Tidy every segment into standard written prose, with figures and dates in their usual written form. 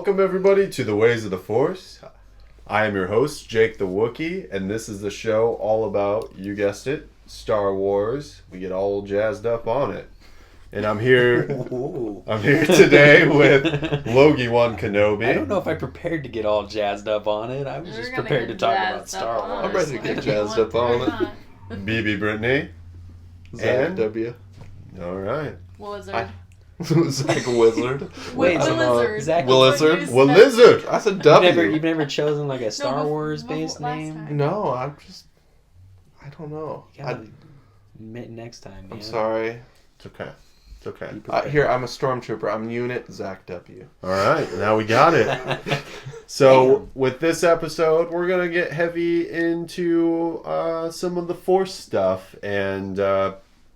Welcome everybody to The Ways of the Force. I am your host, Jake the Wookiee, and this is the show all about, you guessed it, Star Wars. We get all jazzed up on it. And I'm here today with Logie One Kenobi. I don't know if I prepared to get all jazzed up on it. I was just prepared to talk about Star Wars. I'm ready to get jazzed up on it. BB Brittany. Zach And W. Alright. Zach Wizard. Wait, Wizard. Zach, Wizard. Well, Lizard. I said W. you've never chosen like a Star before Wars-based last name? time. No, I don't know. You gotta admit next time, man. I'm sorry. It's okay. It's okay. Be prepared. Here, I'm a stormtrooper. I'm Unit Zach W. Alright, now we got it. So, with this episode, we're going to get heavy into some of the Force stuff and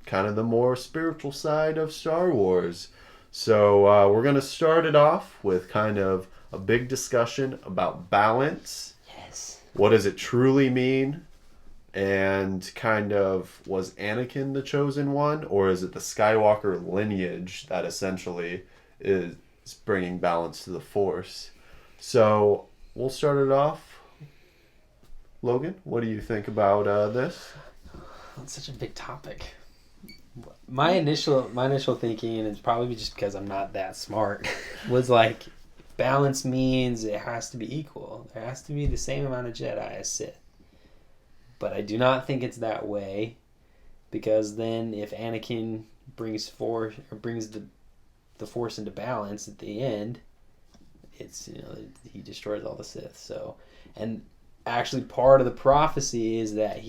kind of the more spiritual side of Star Wars. So, we're going to start it off with kind of a big discussion about balance. Yes. What does it truly mean? And kind of, was Anakin the chosen one? Or is it the Skywalker lineage that essentially is bringing balance to the Force? So, we'll start it off. Logan, what do you think about this? That's such a big topic. My initial thinking, and it's probably just because I'm not that smart, was like, balance means it has to be equal. There has to be the same amount of Jedi as Sith. But I do not think it's that way, because then if Anakin brings the Force into balance at the end, it's, he destroys all the Sith. So, and actually part of the prophecy is that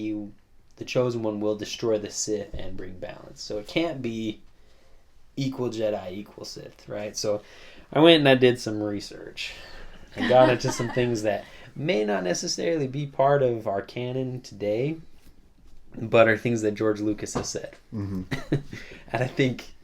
the chosen one will destroy the Sith and bring balance. So it can't be equal Jedi, equal Sith, right? So I went and I did some research and got into some things that may not necessarily be part of our canon today, but are things that George Lucas has said. Mm-hmm. And I think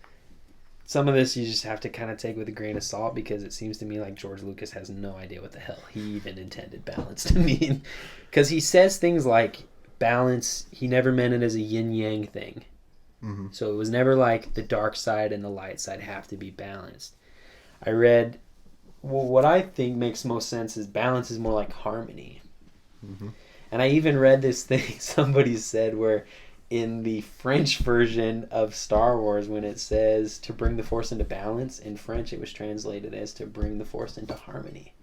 some of this you just have to kind of take with a grain of salt, because it seems to me like George Lucas has no idea what the hell he even intended balance to mean. Because he says things like balance, he never meant it as a yin-yang thing. Mm-hmm. So it was never like the dark side and the light side have to be balanced. I read, what I think makes most sense is balance is more like harmony. Mm-hmm. And I even read this thing somebody said where in the French version of Star Wars, when it says to bring the Force into balance, in French it was translated as to bring the Force into harmony.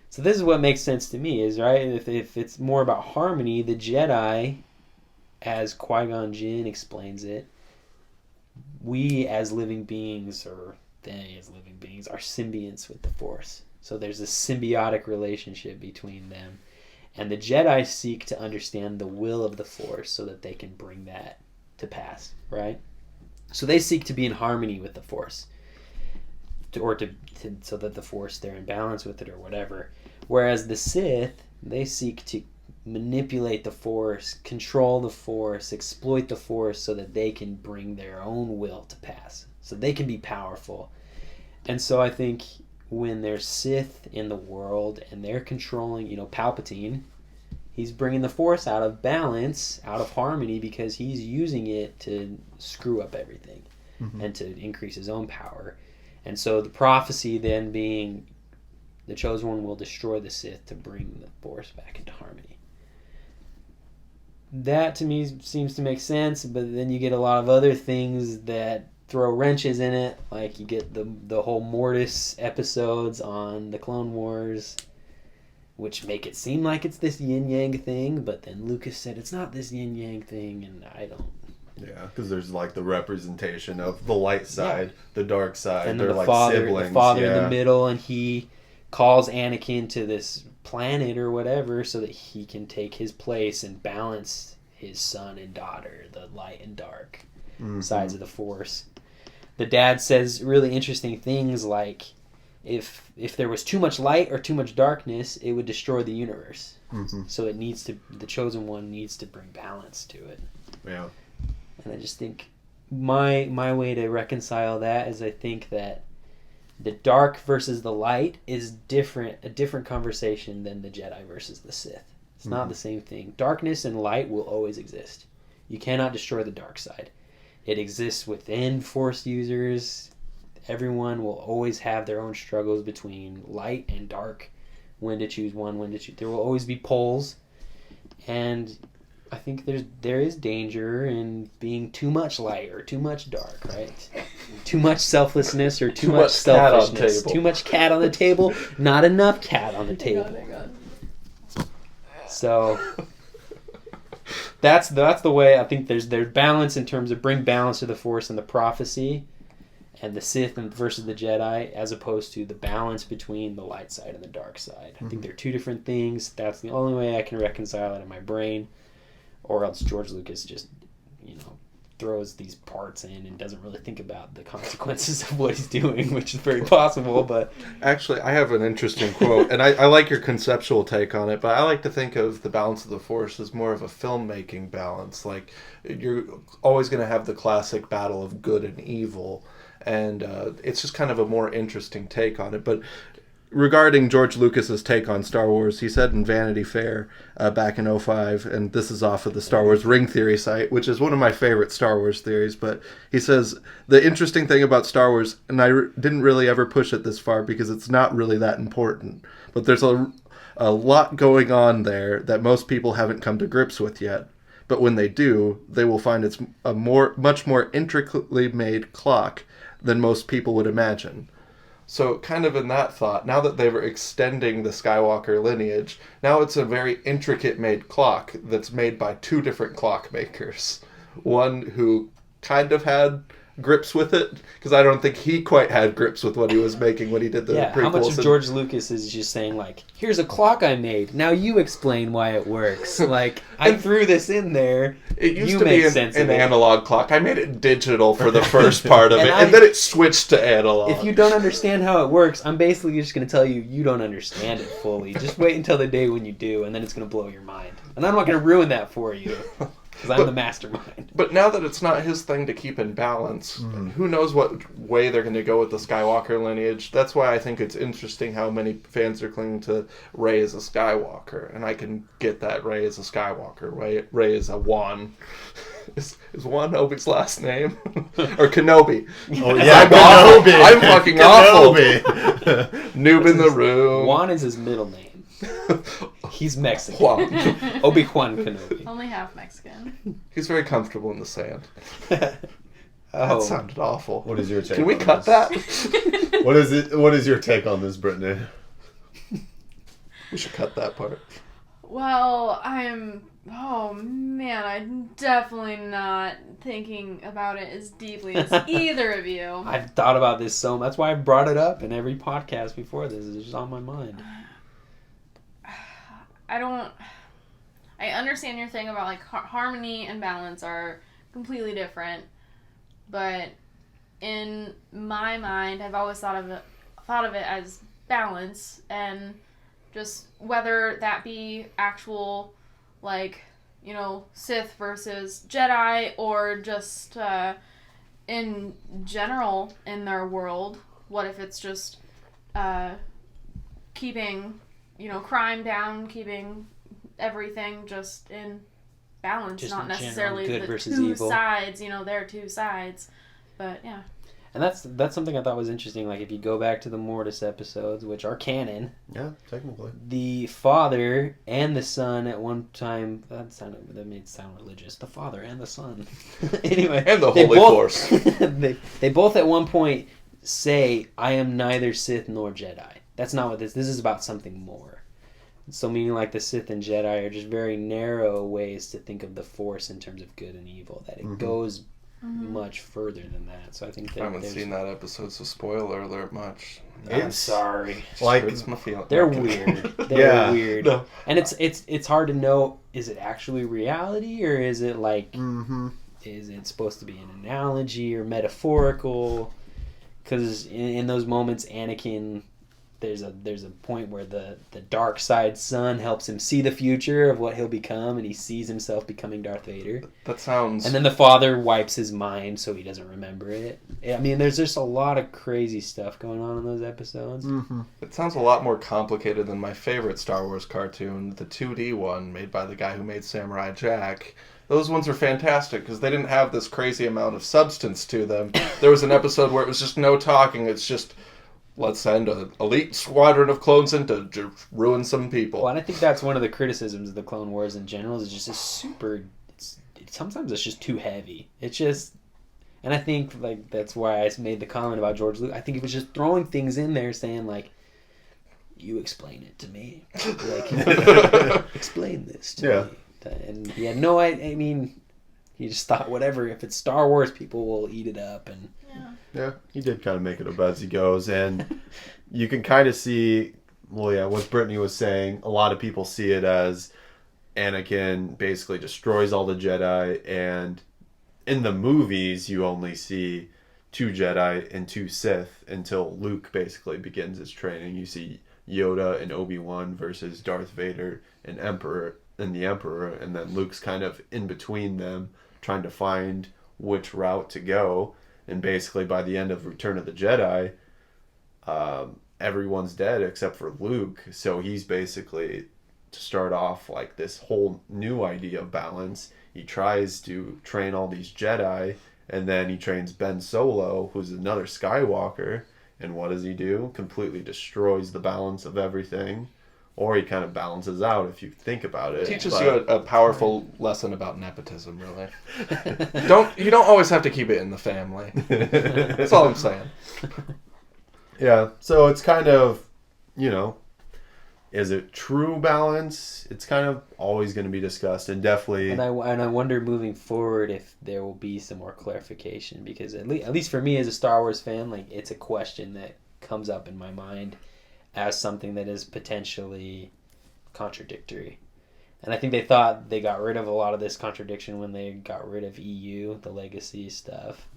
So this is what makes sense to me, is right, if it's more about harmony, the Jedi, as Qui-Gon Jinn explains it, we as living beings, or they as living beings, are symbionts with the Force. So there's a symbiotic relationship between them. And the Jedi seek to understand the will of the Force so that they can bring that to pass, right? So they seek to be in harmony with the Force, so that the Force, they're in balance with it or whatever. Whereas the Sith, they seek to manipulate the Force, control the Force, exploit the Force so that they can bring their own will to pass. So they can be powerful. And so I think when there's Sith in the world and they're controlling, Palpatine, he's bringing the Force out of balance, out of harmony, because he's using it to screw up everything. Mm-hmm. And to increase his own power. And so the prophecy then being the chosen one will destroy the Sith to bring the Force back into harmony. That to me seems to make sense, but then you get a lot of other things that throw wrenches in it, like you get the whole Mortis episodes on the Clone Wars, which make it seem like it's this yin-yang thing, but then Lucas said it's not this yin-yang thing, and I don't. Yeah, because there's like the representation of the light side, the dark side. And they're the like father, siblings. In the middle, and he calls Anakin to this planet or whatever so that he can take his place and balance his son and daughter, the light and dark sides of the Force. The dad says really interesting things like, if there was too much light or too much darkness, it would destroy the universe. Mm-hmm. So the chosen one needs to bring balance to it. Yeah. And I just think my way to reconcile that is I think that the dark versus the light is a different conversation than the Jedi versus the Sith. It's not the same thing. Darkness and light will always exist. You cannot destroy the dark side. It exists within Force users, everyone will always have their own struggles between light and dark, when to choose one, when to choose. There will always be poles, and I think there is danger in being too much light or too much dark, right? Too much selflessness or too much cat on selfishness. table. Too much cat on the table, not enough cat on the table. Thank God. So that's the way I think there's balance in terms of bring balance to the Force and the prophecy, and the Sith versus the Jedi, as opposed to the balance between the light side and the dark side. I think they're two different things. That's the only way I can reconcile it in my brain, or else George Lucas just, throws these parts in and doesn't really think about the consequences of what he's doing, which is very possible. But Actually, I have an interesting quote, and I like your conceptual take on it, but I like to think of the balance of the Force as more of a filmmaking balance. Like, you're always going to have the classic battle of good and evil, and it's just kind of a more interesting take on it. But regarding George Lucas's take on Star Wars, he said in Vanity Fair back in 2005, and this is off of the Star Wars Ring Theory site, which is one of my favorite Star Wars theories, but he says, the interesting thing about Star Wars, and I didn't really ever push it this far because it's not really that important, but there's a lot going on there that most people haven't come to grips with yet. But when they do, they will find it's a much more intricately made clock than most people would imagine. So kind of in that thought, now that they were extending the Skywalker lineage, now it's a very intricate made clock that's made by two different clockmakers. One who kind of had grips with it, because I don't think he quite had grips with what he was making when he did the prequels. How much of George Lucas is just saying, like, here's a clock I made, now you explain why it works. Like, I threw this in there, It used you to make be sense an of it. analog clock. I made it digital for the first part of it, and then it switched to analog. If you don't understand how it works, I'm basically just going to tell you you don't understand it fully. Just wait until the day when you do, and then it's going to blow your mind. And I'm not going to ruin that for you, because I'm the mastermind. But now that it's not his thing to keep in balance, who knows what way they're going to go with the Skywalker lineage. That's why I think it's interesting how many fans are clinging to Rey as a Skywalker. And I can get that Rey as a Skywalker. Rey is a Wan. Is Wan Obi's last name? Or Kenobi? Oh, yeah, I'm awful. Kenobi. I'm fucking awful. Kenobi. Noob in the room. Juan is his middle name. He's Mexican. Juan. Obi-Wan Kenobi. Only half Mexican. He's very comfortable in the sand. Oh. That sounded awful. What is your take? Can we on cut this? that? What is it? What is your take on this, Brittany? We should cut that part. Well, I'm definitely not thinking about it as deeply as either of you. I've thought about this so much. That's why I brought it up in every podcast before this. It's just on my mind. I understand your thing about, like, harmony and balance are completely different, but in my mind, I've always thought of it as balance, and just whether that be actual, like, Sith versus Jedi, or just in general in their world. What if it's just keeping crime down, keeping everything just in balance, Just not in general, necessarily good the versus two evil. sides, their two sides. But yeah. And that's something I thought was interesting. Like, if you go back to the Mortis episodes, which are canon, Yeah, technically. the father and the son at one time, that made it sound religious. The father and the son. Anyway. And the they Holy both- Force. they both at one point say, I am neither Sith nor Jedi. That's not what this is about something more. So meaning, like, the Sith and Jedi are just very narrow ways to think of the Force in terms of good and evil. That it goes much further than that. So I think that I haven't seen that episode, so spoiler alert much. I'm It's- sorry. Like, Hurts my feelings. They're Okay. weird. They're Yeah. weird. No. And it's hard to know, is it actually reality, or is it like is it supposed to be an analogy or metaphorical? Because in those moments, Anakin, there's a point where the dark side son helps him see the future of what he'll become, and he sees himself becoming Darth Vader. That sounds... And then the father wipes his mind so he doesn't remember it. I mean, there's just a lot of crazy stuff going on in those episodes. It sounds a lot more complicated than my favorite Star Wars cartoon, the 2D one, made by the guy who made Samurai Jack, Those ones are fantastic because they didn't have this crazy amount of substance to them. There was an episode where it was just no talking. It's just, let's send an elite squadron of clones in to ruin some people. Well, and I think that's one of the criticisms of the Clone Wars in general is just a super. Sometimes it's just too heavy. It's just, and I think like that's why I made the comment about George Lucas. I think he was just throwing things in there, saying like, "You explain it to me, like explain this to me." And he had no. I mean, he just thought whatever. If it's Star Wars, people will eat it up, and Yeah, he did kind of make it up as he goes, and you can kind of see, well, yeah, what Brittany was saying. A lot of people see it as Anakin basically destroys all the Jedi, and in the movies, you only see 2 Jedi and 2 Sith until Luke basically begins his training. You see Yoda and Obi-Wan versus Darth Vader and the Emperor, and then Luke's kind of in between them, trying to find which route to go. And basically, by the end of Return of the Jedi, everyone's dead except for Luke. So he's basically, to start off like this whole new idea of balance, he tries to train all these Jedi, and then he trains Ben Solo, who's another Skywalker. And what does he do? Completely destroys the balance of everything. Or he kind of balances out if you think about it. Teaches you a powerful lesson about nepotism, really. You don't always have to keep it in the family. That's all I'm saying. Yeah, so it's kind of, is it true balance? It's kind of always going to be discussed, and definitely. And I wonder moving forward if there will be some more clarification, because at least for me as a Star Wars fan, like it's a question that comes up in my mind as something that is potentially contradictory. And I think they thought they got rid of a lot of this contradiction when they got rid of EU, the legacy stuff.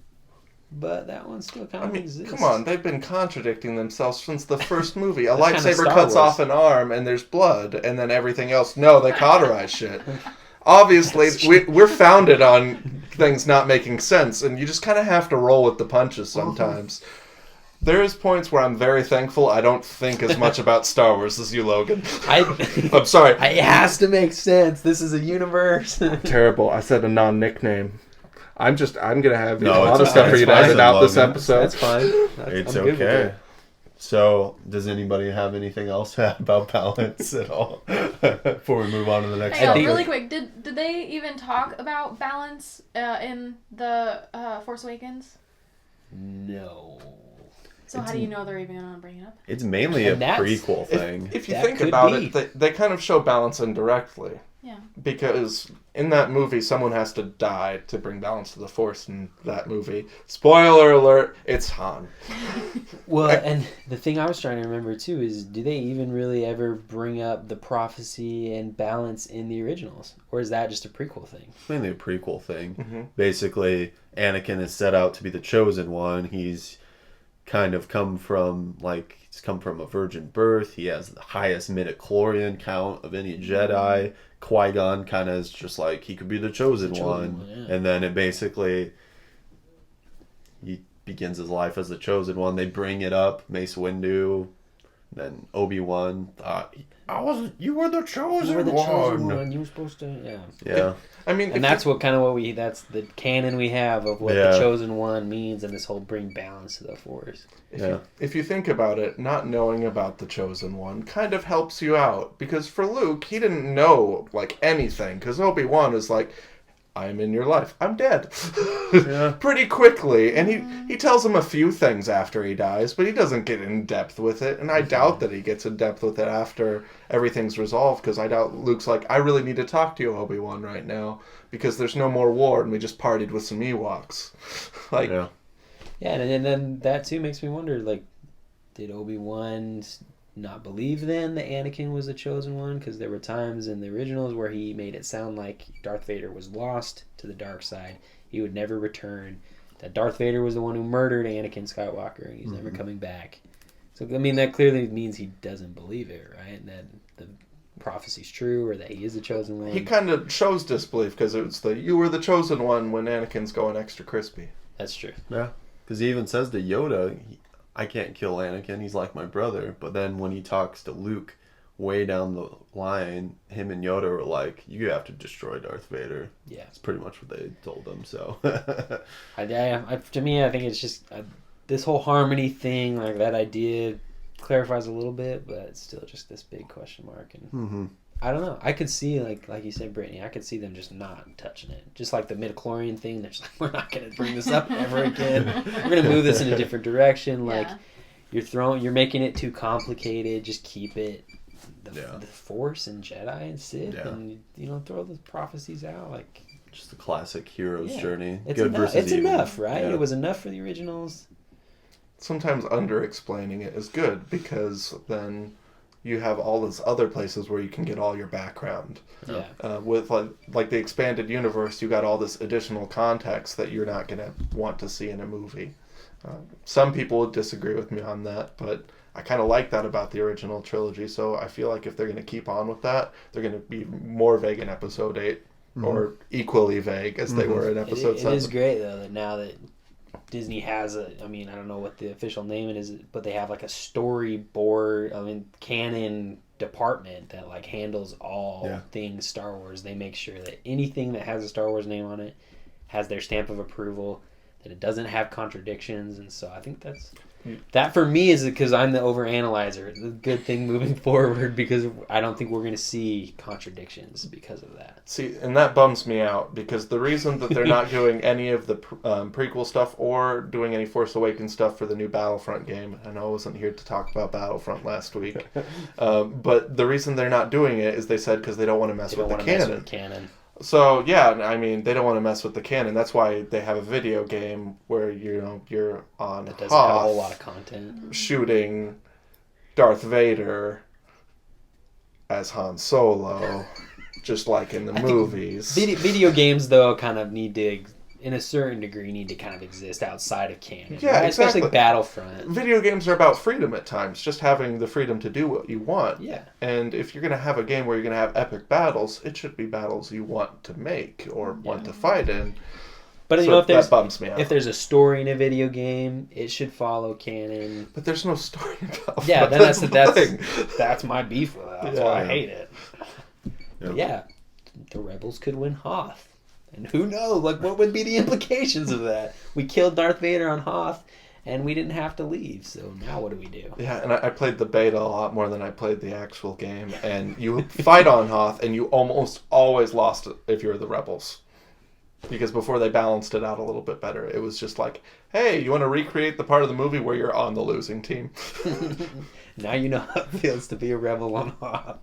But that one still kind of exists. Come on, they've been contradicting themselves since the first movie. A That's lightsaber kinda cuts Star Wars. off an arm and there's blood, and then everything else. No, they cauterize shit. Obviously, we're founded on things not making sense, and you just kind of have to roll with the punches sometimes. There is points where I'm very thankful I don't think as much about Star Wars as you, Logan. I'm sorry. It has to make sense. This is a universe. Terrible. I said a non-nickname. I'm gonna have No, a lot it's of okay. stuff for It's you to fine, edit out this Logan. episode. That's fine. It's I'm good with okay. it. So, does anybody have anything else about balance at all before we move on to the next Hang on, topic? really quick. Did they even talk about balance in the Force Awakens? No. So how do you know they're even going to bring it up? It's mainly a And that's- prequel thing. If you That think could about be. it, they kind of show balance indirectly. Yeah. Because in that movie, someone has to die to bring balance to the Force in that movie. Spoiler alert, it's Han. Well, and the thing I was trying to remember too is, do they even really ever bring up the prophecy and balance in the originals, or is that just a prequel thing? It's mainly a prequel thing. Mm-hmm. Basically, Anakin is set out to be the chosen one. He's kind of come from a virgin birth. He has the highest midichlorian count of any Jedi. Qui-Gon kind of is just like, he could be the chosen one. Yeah. And then he begins his life as the chosen one. They bring it up, Mace Windu. Then Obi-Wan thought, you were the chosen You were the one. chosen one. You were supposed to, yeah. Yeah. I mean, And that's that's the canon we have of what Yeah. the chosen one means, and this whole bring balance to the Force. if you think about it, not knowing about the Chosen One kind of helps you out. Because for Luke, he didn't know, anything. Because Obi-Wan is like, I'm in your life. I'm dead. Yeah. Pretty quickly. And he tells him a few things after he dies, but he doesn't get in depth with it. And I doubt that he gets in depth with it after everything's resolved, because I doubt Luke's like, I really need to talk to you, Obi-Wan, right now, because there's no more war and we just partied with some Ewoks. Yeah. Yeah, and then that too makes me wonder, did Obi-Wan not believe then that Anakin was the chosen one? Because there were times in the originals where he made it sound like Darth Vader was lost to the dark side. He would never return. That Darth Vader was the one who murdered Anakin Skywalker, and he's never coming back. So, I mean, that clearly means he doesn't believe it, right? That the prophecy's true, or that he is the chosen one. He kind of shows disbelief because it's you were the chosen one when Anakin's going extra crispy. That's true. Yeah. Because he even says to Yoda, I can't kill Anakin. He's like my brother. But then when he talks to Luke, way down the line, him and Yoda were like, "You have to destroy Darth Vader." Yeah. That's pretty much what they told him. So, To me, I think it's just this whole harmony thing, like that idea clarifies a little bit, but it's still just this big question mark. And I don't know. I could see, like you said, Brittany, I could see them just not touching it. Just like the midichlorian thing, they're just like, we're not going to bring this up ever again. We're going to move this in a different direction. Like, you're making it too complicated. Just keep it the Force and Jedi and Sith, and throw the prophecies out. Like, just the classic hero's journey. It's Good enough. versus It's evil. enough, right? Yeah. It was enough for the originals. Sometimes under-explaining it is good, because then you have all those other places where you can get all your background. Yeah. With like the expanded universe, you got all this additional context that you're not going to want to see in a movie. Some people would disagree with me on that, but I kind of like that about the original trilogy. So I feel like if they're going to keep on with that, they're going to be more vague in Episode 8, or equally vague as they were in Episode 7. It is great, though, that now that Disney has I don't know what the official name it is, but they have like a storyboard, canon department that like handles all things Star Wars. They make sure that anything that has a Star Wars name on it has their stamp of approval, that it doesn't have contradictions, and so I think that for me is because I'm the overanalyzer. The good thing moving forward, because I don't think we're going to see contradictions because of that. See, and that bums me out, because the reason that they're not doing any of the prequel stuff or doing any Force Awakens stuff for the new Battlefront game, I know I wasn't here to talk about Battlefront last week, but the reason they're not doing it is they said because they don't want to mess with the canon. So, yeah, they don't want to mess with the canon. That's why they have a video game where, you're on It doesn't have a whole lot of content. Shooting Darth Vader as Han Solo, just like in the movies. Video games, though, kind of need to, in a certain degree, need to kind of exist outside of canon. Yeah, right? exactly. Especially Battlefront. Video games are about freedom at times, just having the freedom to do what you want. Yeah. And if you're going to have a game where you're going to have epic battles, it should be battles you want to make or want to fight in. But that bums me out. If there's a story in a video game, it should follow canon. But there's no story in Battlefront. Yeah, that's my beef with it. That's why I hate it. Yeah, the rebels could win Hoth. And who knows? Like, what would be the implications of that? We killed Darth Vader on Hoth, and we didn't have to leave. So now what do we do? Yeah, and I played the beta a lot more than I played the actual game. And you fight on Hoth, and you almost always lost if you were the rebels. Because before they balanced it out a little bit better, it was just like, hey, you want to recreate the part of the movie where you're on the losing team? Now you know how it feels to be a rebel on Hoth.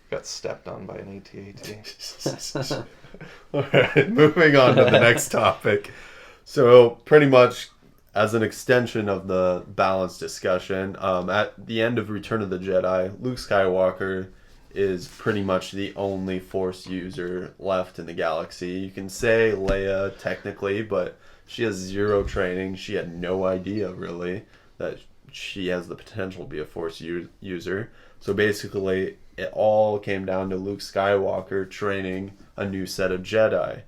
Got stepped on by an AT-AT. All right, moving on to the next topic. So pretty much as an extension of the balance discussion, at the end of Return of the Jedi, Luke Skywalker is pretty much the only Force user left in the galaxy. You can say Leia technically, but she has zero training. She had no idea really that she has the potential to be a Force user. So basically, it all came down to Luke Skywalker training a new set of Jedi.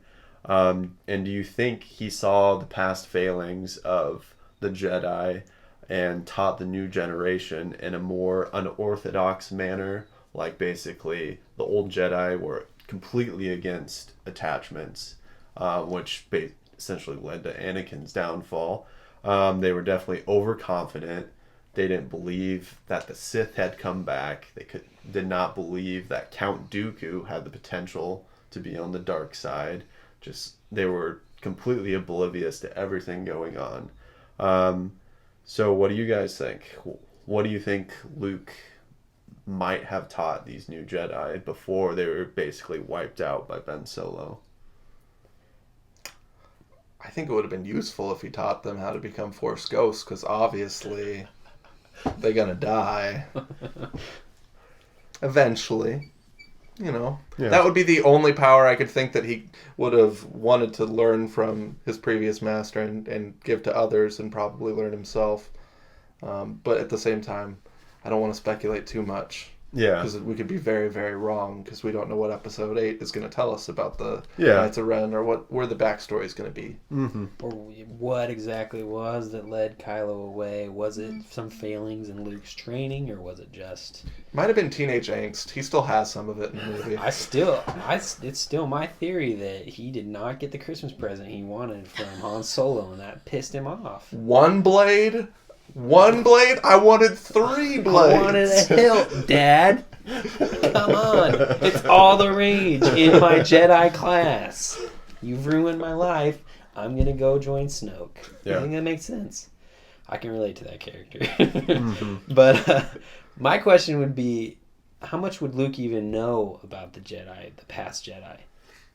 And do you think he saw the past failings of the Jedi and taught the new generation in a more unorthodox manner? Like basically, the old Jedi were completely against attachments, which essentially led to Anakin's downfall. They were definitely overconfident. They didn't believe that the Sith had come back. They did not believe that Count Dooku had the potential to be on the dark side. They were completely oblivious to everything going on. So what do you guys think? What do you think Luke might have taught these new Jedi before they were basically wiped out by Ben Solo? I think it would have been useful if he taught them how to become Force ghosts, because obviously they're gonna die eventually. That would be the only power I could think that he would have wanted to learn from his previous master and give to others and probably learn himself. But at the same time, I don't want to speculate too much. Yeah. Because we could be very, very wrong because we don't know what episode 8 is going to tell us about the Yeah. Knights of Ren or where the backstory is going to be. Mm-hmm. Or what exactly was that led Kylo away? Was it some failings in Luke's training, or was it just... Might have been teenage angst. He still has some of it in the movie. It's still my theory that he did not get the Christmas present he wanted from Han Solo, and that pissed him off. One blade? I wanted 3 blades. I wanted a hilt, Dad. Come on. It's all the rage in my Jedi class. You've ruined my life. I'm going to go join Snoke. Yeah. I think that makes sense. I can relate to that character. Mm-hmm. But my question would be, how much would Luke even know about the Jedi, the past Jedi?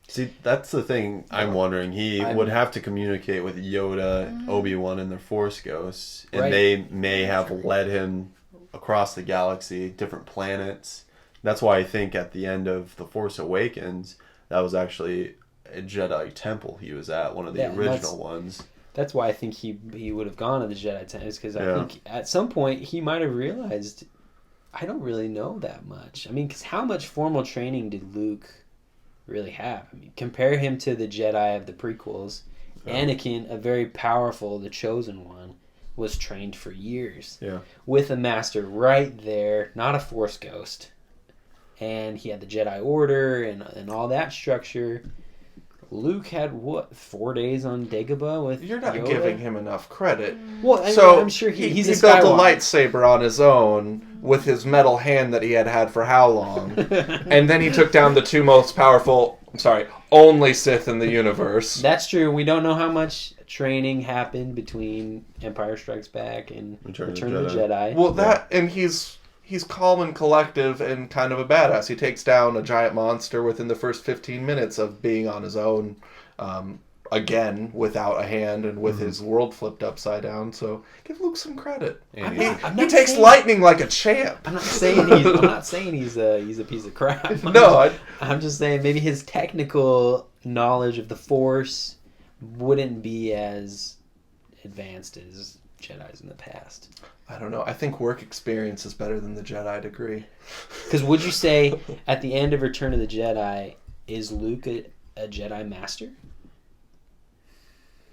See, that's the thing I'm wondering. He would have to communicate with Yoda, Obi-Wan, and their Force ghosts, and Right. they may have led him across the galaxy, different planets. That's why I think at the end of The Force Awakens, that was actually a Jedi temple he was at, one of the Yeah, and original ones. That's why I think he would have gone to the Jedi Temple, because I Yeah. think at some point he might have realized, I don't really know that much. I mean, because how much formal training did Luke really have? I mean, compare him to the Jedi of the prequels. Yeah. Anakin, a very powerful, the chosen one, was trained for years Yeah. with a master right there, not a Force ghost. And he had the Jedi Order and all that structure. Luke had, 4 days on Dagobah with You're not Yoda? giving him enough credit. Well, I'm sure he's he a built a Skywalker. lightsaber on his own with his metal hand that he had for how long? And then he took down the 2 most powerful, only Sith in the universe. That's true. We don't know how much training happened between Empire Strikes Back and Return Return of of the the Jedi. Well, and he's calm and collective and kind of a badass. He takes down a giant monster within the first 15 minutes of being on his own, again, without a hand and with his world flipped upside down. So give Luke some credit. And He takes lightning like a champ. I'm not saying he's a piece of crap. No, I'm just saying maybe his technical knowledge of the Force wouldn't be as advanced as Jedi's in the past. I don't know. I think work experience is better than the Jedi degree. Because would you say at the end of Return of the Jedi, is Luke a Jedi Master?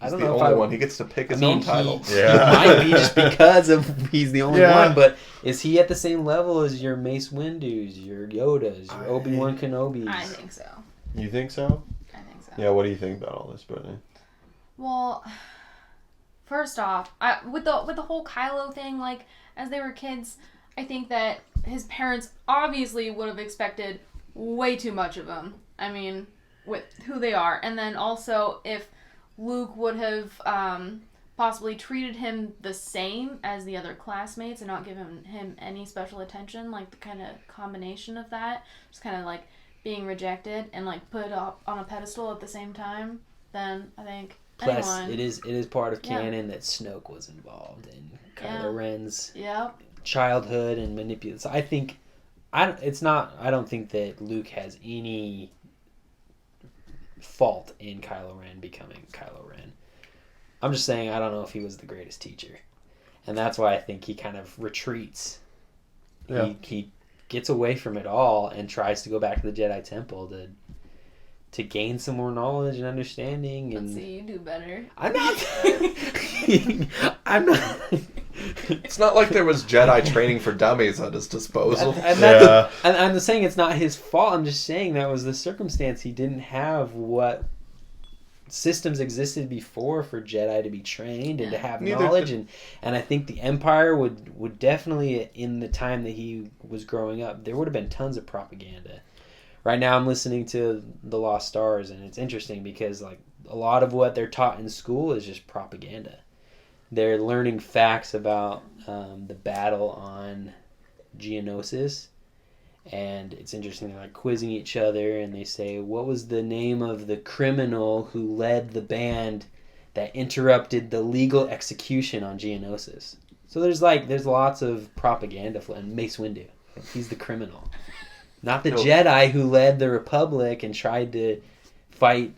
He's the only one. He gets to pick his own title. He might be just because he's the only Yeah. one, but is he at the same level as your Mace Windu's, your Yoda's, your Obi-Wan Kenobi's? I think so. You think so? I think so. Yeah, what do you think about all this, Brittany? Well, first off, with the whole Kylo thing, like, as they were kids, I think that his parents obviously would have expected way too much of him. I mean, with who they are. And then also, if Luke would have possibly treated him the same as the other classmates and not given him any special attention, like the kind of combination of that, just kind of like being rejected and like put up on a pedestal at the same time, then I think Plus, anyone... it is part of canon that Snoke was involved in Kylo Ren's Yep. childhood and manipulation. So I don't think that Luke has any fault in Kylo Ren becoming Kylo Ren. I'm just saying I don't know if he was the greatest teacher. And that's why I think he kind of retreats. Yeah. He gets away from it all and tries to go back to the Jedi Temple to gain some more knowledge and understanding. And Let's see, you do better. I'm not. I'm not. It's not like there was Jedi training for dummies at his disposal. And I'm saying it's not his fault. I'm just saying that was the circumstance. He didn't have what systems existed before for Jedi to be trained and to have knowledge. And I think the Empire would definitely, in the time that he was growing up, there would have been tons of propaganda. Right now I'm listening to The Lost Stars, and it's interesting because like a lot of what they're taught in school is just propaganda. They're learning facts about the battle on Geonosis, and it's interesting. They're like quizzing each other, and they say, "What was the name of the criminal who led the band that interrupted the legal execution on Geonosis?" So there's lots of propaganda, and Mace Windu, he's the criminal. Not the Jedi who led the Republic and tried to fight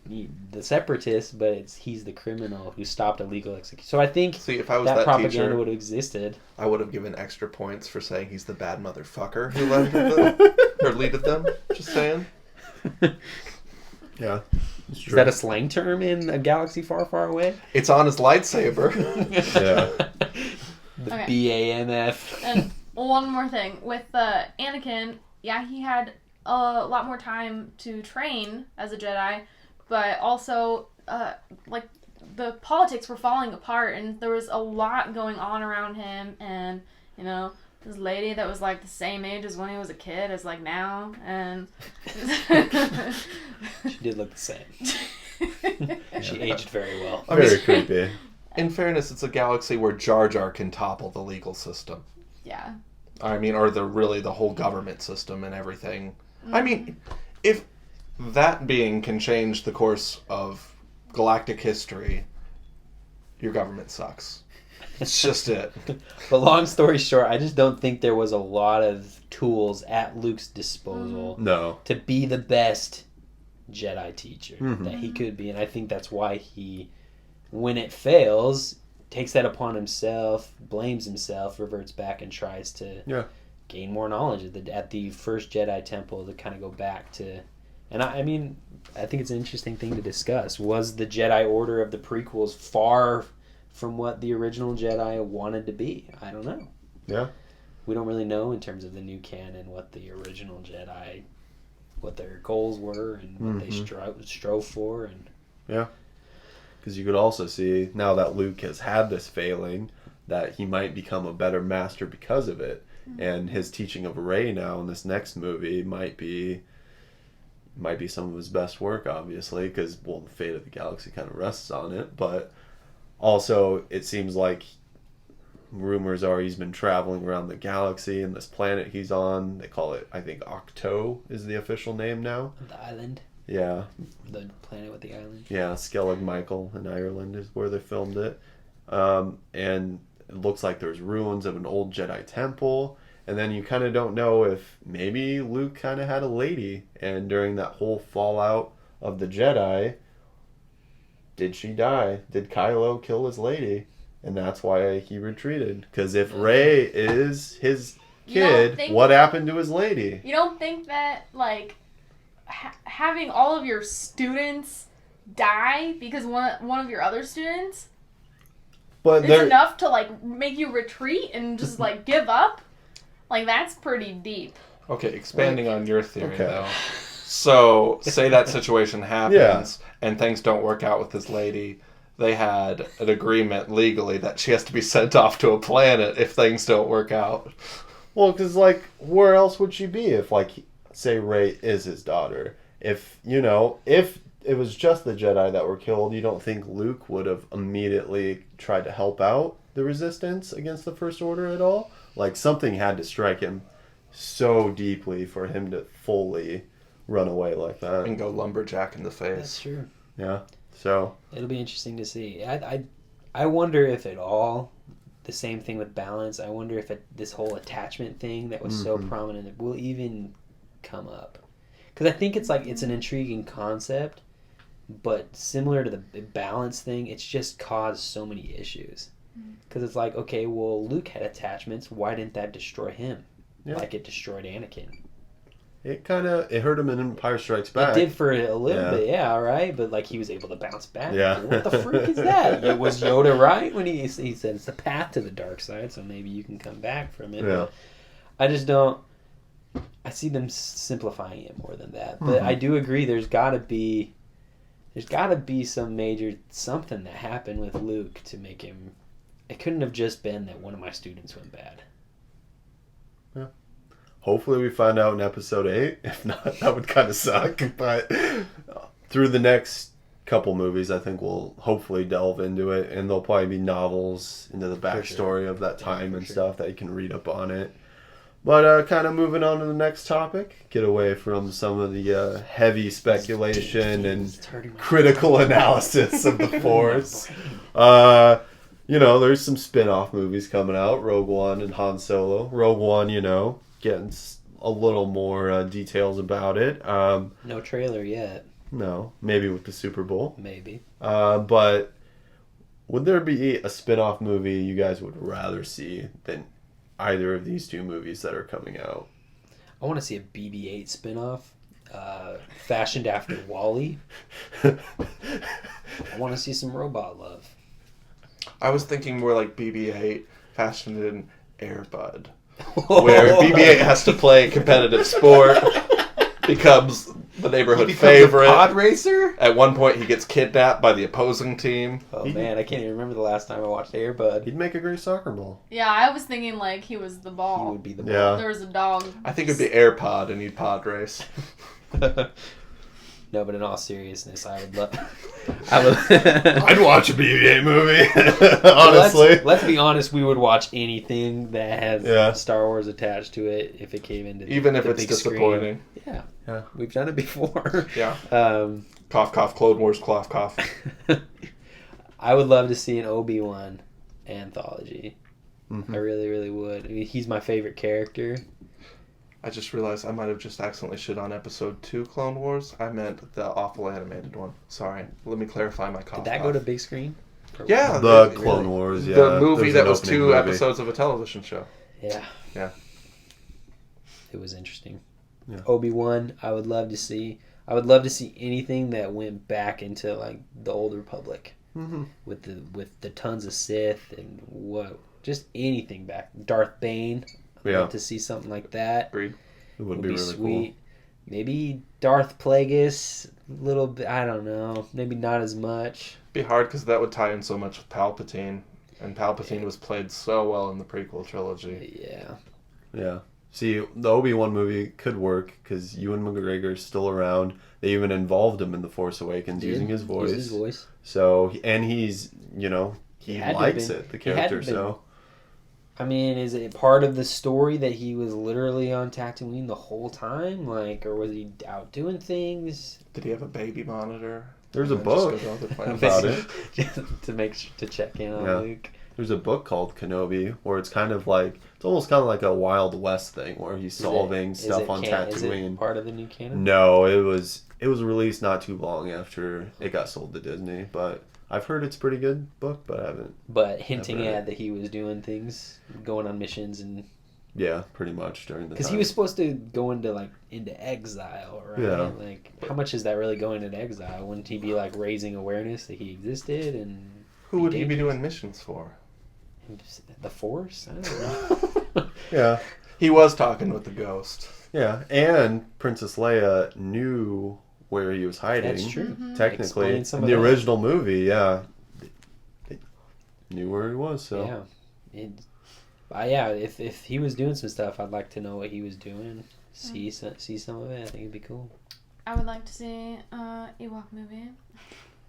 the separatists, but he's the criminal who stopped illegal execution. So I think See, if I was that that propaganda teacher, would have existed. I would have given extra points for saying he's the bad motherfucker who led them, or leaded them. Just saying. Yeah. Is that a slang term in a galaxy far, far away? It's on his lightsaber. Yeah. The Okay. BAMF. And one more thing with Anakin, yeah, he had a lot more time to train as a Jedi, but also like the politics were falling apart, and there was a lot going on around him, and this lady that was like the same age as when he was a kid as like now, and She did look the same. She aged very well. Very creepy. In fairness, it's a galaxy where Jar Jar can topple the legal system. yeah. I mean, or the whole government system and everything. I mean, if that being can change the course of galactic history, your government sucks. It's just it. But long story short, I just don't think there was a lot of tools at Luke's disposal No. to be the best Jedi teacher Mhm. that he could be. And I think that's why he, when it fails, takes that upon himself, blames himself, reverts back and tries to Yeah. gain more knowledge at the first Jedi temple to kind of go back to. And I mean, I think it's an interesting thing to discuss. Was the Jedi Order of the prequels far from what the original Jedi wanted to be? I don't know. Yeah. We don't really know in terms of the new canon what the original Jedi, what their goals were and what they strove for. And Because you could also see, now that Luke has had this failing, that he might become a better master because of it. And his teaching of Rey now in this next movie might be some of his best work, obviously, because, well, the fate of the galaxy kind of rests on it. But also, it seems like rumors are he's been traveling around the galaxy and this planet he's on. They call it, I think, Octo is the official name now. the island, Yeah, the planet with the island. yeah, Skellig Michael in Ireland is where they filmed it. And it looks like there's ruins of an old Jedi temple. And then you kind of don't know if maybe Luke kind of had a lady. And during that whole fallout of the Jedi, did she die? Did Kylo kill his lady? And that's why he retreated. Because if Rey is his You don't kid, think- what happened to his lady? You don't think that, like, having all of your students die because one of your other students But is there, enough to, like, make you retreat and just, like, give up? Like, that's pretty deep. Okay, expanding on your theory, Okay. though. So, say that situation happens Yeah. and things don't work out with this lady. They had an agreement legally that she has to be sent off to a planet if things don't work out. well, because, like, where else would she be if, like, say Rey is his daughter? If it was just the Jedi that were killed, you don't think Luke would have immediately tried to help out the Resistance against the First Order at all? Like, something had to strike him so deeply for him to fully run away like that. And go lumberjack in the That's face. true. Yeah. So, It'll be interesting to see. I wonder if at all the same thing with balance. I wonder if this whole attachment thing that was so prominent will even come up. Because I think it's an intriguing concept, but similar to the balance thing, it's just caused so many issues. Because it's like, okay, well, Luke had attachments. Why didn't that destroy him? Yeah. Like it destroyed Anakin. it hurt him in Empire Strikes Back. It did for a little Yeah. bit, yeah, right? But like he was able to bounce back. Yeah. What the freak is that? It was Yoda right when he said it's the path to the dark side, so maybe you can come back from it. Yeah. I just don't. I see them simplifying it more than that, but I do agree. There's got to be some major something that happened with Luke to make him. It couldn't have just been that one of my students went bad. Hopefully we find out in episode 8. If not, that would kind of suck. But through the next couple movies, I think we'll hopefully delve into it. And there'll probably be novels into the backstory of that time and stuff that you can read up on it. But kind of moving on to the next topic. Get away from some of the heavy speculation and It's hurting my critical analysis of the Force. There's some spin-off movies coming out. Rogue One and Han Solo. Rogue One, getting a little more details about it. No trailer yet. No, maybe with the Super Bowl. Maybe. But would there be a spin-off movie you guys would rather see than either of these two movies that are coming out? I want to see a BB-8 spinoff, fashioned after Wall-E. I want to see some robot love. I was thinking more like BB-8 fashioned in Air Bud, where BB-8 has to play competitive sport, becomes the neighborhood favorite. Pod racer? At one point, he gets kidnapped by the opposing team. Oh man, I can't even remember the last time I watched Air Bud. He'd make a great soccer ball. Yeah, I was thinking like he was the He ball. would be the ball. Yeah. There was a dog. I think it'd be AirPod and he'd pod race. No, but in all seriousness, I would love. I would. I'd watch a BB-8 movie, honestly. Let's be honest. We would watch anything that has Yeah. Star Wars attached to it if it came into Even if the it's big disappointing. Screen. Yeah, Yeah. we've done it before. Yeah. Um, Cough, Clone Wars, cough. I would love to see an Obi-Wan anthology. Mhm. I really, really would. I mean, he's my favorite character. I just realized I might have just accidentally shit on episode 2 Clone Wars. I meant the awful animated one. Sorry. Let me clarify my cough. Did that go to big screen? Or- Yeah. The it- Clone Wars, yeah. The movie There's that an was opening 2 movie. episodes of a television show. Yeah. Yeah. It was interesting. Yeah. Obi-Wan, I would love to see. I would love to see anything that went back into like the Old Republic Mhm. with the tons of Sith and what just anything back. Darth Bane. I'd Yeah. love to see something like that. Agreed. It would be really sweet. Maybe Darth Plagueis, a little bit. I don't know. Maybe not as much. Be hard because that would tie in so much with Palpatine. And Palpatine was played so well in the prequel trilogy. Yeah. cool. Yeah. See, the Obi-Wan movie could work because Ewan McGregor's still around. They even involved him in The Force Awakens using his voice. Use his voice. So, and he's, you know, he had to likes been. it, the He had character, to been. so. I mean, is it part of the story that he was literally on Tatooine the whole time? Like, or was he out doing things? Did he have a baby monitor? There's And a then just book go to other planets? about it. to check in on Yeah. Luke. There's a book called Kenobi where it's kind of like, it's almost kind of like a Wild West thing where he's solving stuff on Is it Tatooine. part of the new canon? No, it was released not too long after it got sold to Disney, but I've heard it's a pretty good book, but I haven't. But hinting Never. at that he was doing things, going on missions, and Yeah, pretty much during the because time. he was supposed to go into exile, right? Yeah. Like, how much is that really going into exile? Wouldn't he be like raising awareness that he existed and Who would he be dangerous? doing missions for? The Force? I don't know. Yeah, He was talking with the ghost. yeah, and Princess Leia knew where he was hiding. That's true. Technically, Explain some in of the that. original movie, yeah, they knew where he was. So Yeah, if he was doing some stuff, I'd like to know what he was doing. See some of it. I think it'd be cool. I would like to see Ewok movie.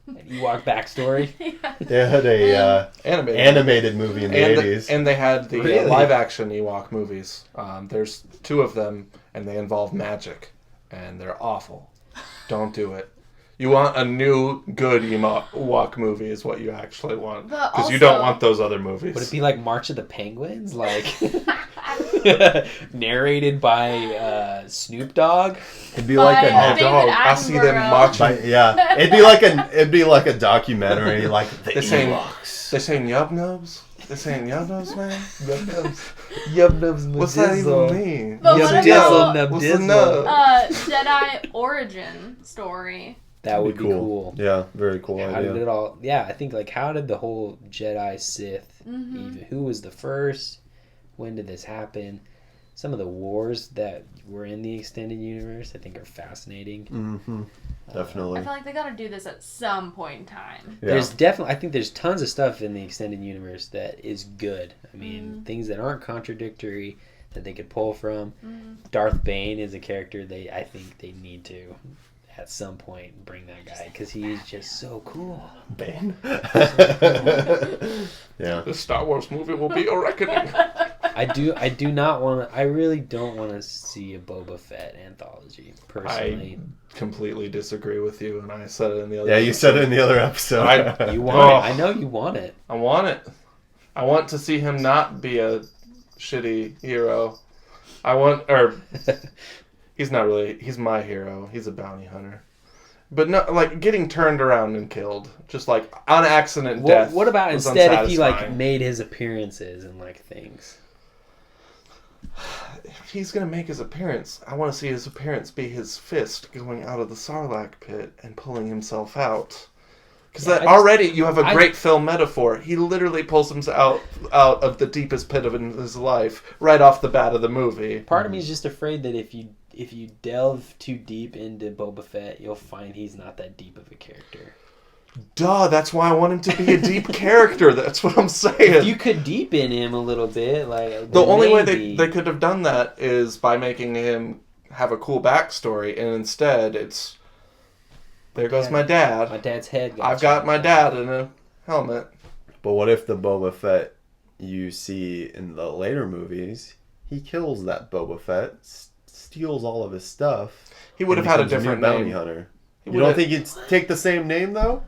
An Ewok backstory. Yeah. they had a Animated. animated movie in the And, 80s. and they had the Really? live-action Ewok movies. There's 2 of them, and they involve magic, and they're awful. Don't do it. You want a new, good Ewok movie is what you actually want. But Because you don't also- want those other movies. Would it be like March of the Penguins, like narrated by Snoop Dogg? It'd be like By a David I see them Attenborough. marching. yeah, it'd be like a documentary, like the They're saying, Ewoks. they're saying yub nubs? They're saying yub nubs, man? Yub nubs. What's that even mean? But Yub what dizzle about nub What's the dizzle. nub? Jedi origin story? That would be cool. Yeah, very cool How idea. did it all? Yeah, I think like how did the whole Jedi Sith Mm-hmm. even? Who was the first? When did this happen? Some of the wars that were in the extended universe, I think, are fascinating. Mm-hmm. I Definitely. feel like they got to do this at some point in time. Yeah. There's definitely, I think there's tons of stuff in the extended universe that is good. I mean, things that aren't contradictory that they could pull from. Darth Bane is a character I think they need to, at some point, bring that guy because he's just so cool. Bane. Yeah. The Star Wars movie will be a reckoning. I do not want to. I really don't want to see a Boba Fett anthology personally. I completely disagree with you, and I said it in the other Yeah, you said it in the other episode. You want Oh. it? I know you want it. I want it. I want to see him not be a shitty hero. He's not really, he's my hero. He's a bounty hunter. But no, like getting turned around and killed, just like on accident death. What about was instead if he like unsatisfying. made his appearances and like things? If he's gonna make his appearance, I want to see his appearance be his fist going out of the Sarlacc pit and pulling himself out. Because Yeah, already you have a I- great film metaphor. He literally pulls himself out of the deepest pit of his life right off the bat of the movie. Part of me is just afraid that if you delve too deep into Boba Fett, you'll find he's not that deep of a character. Duh, that's why I want him to be a deep character. That's what I'm saying. If you could deepen him a little bit, like The only way maybe- they could have done that is by making him have a cool backstory, and instead it's there goes my my dad. dad's head. I've got my dad in a helmet. But what if the Boba Fett you see in the later movies, he kills that Boba Fett, steals all of his stuff. He would have and had a becomes different new bounty name. hunter. He You don't would've- think he'd take the same name though?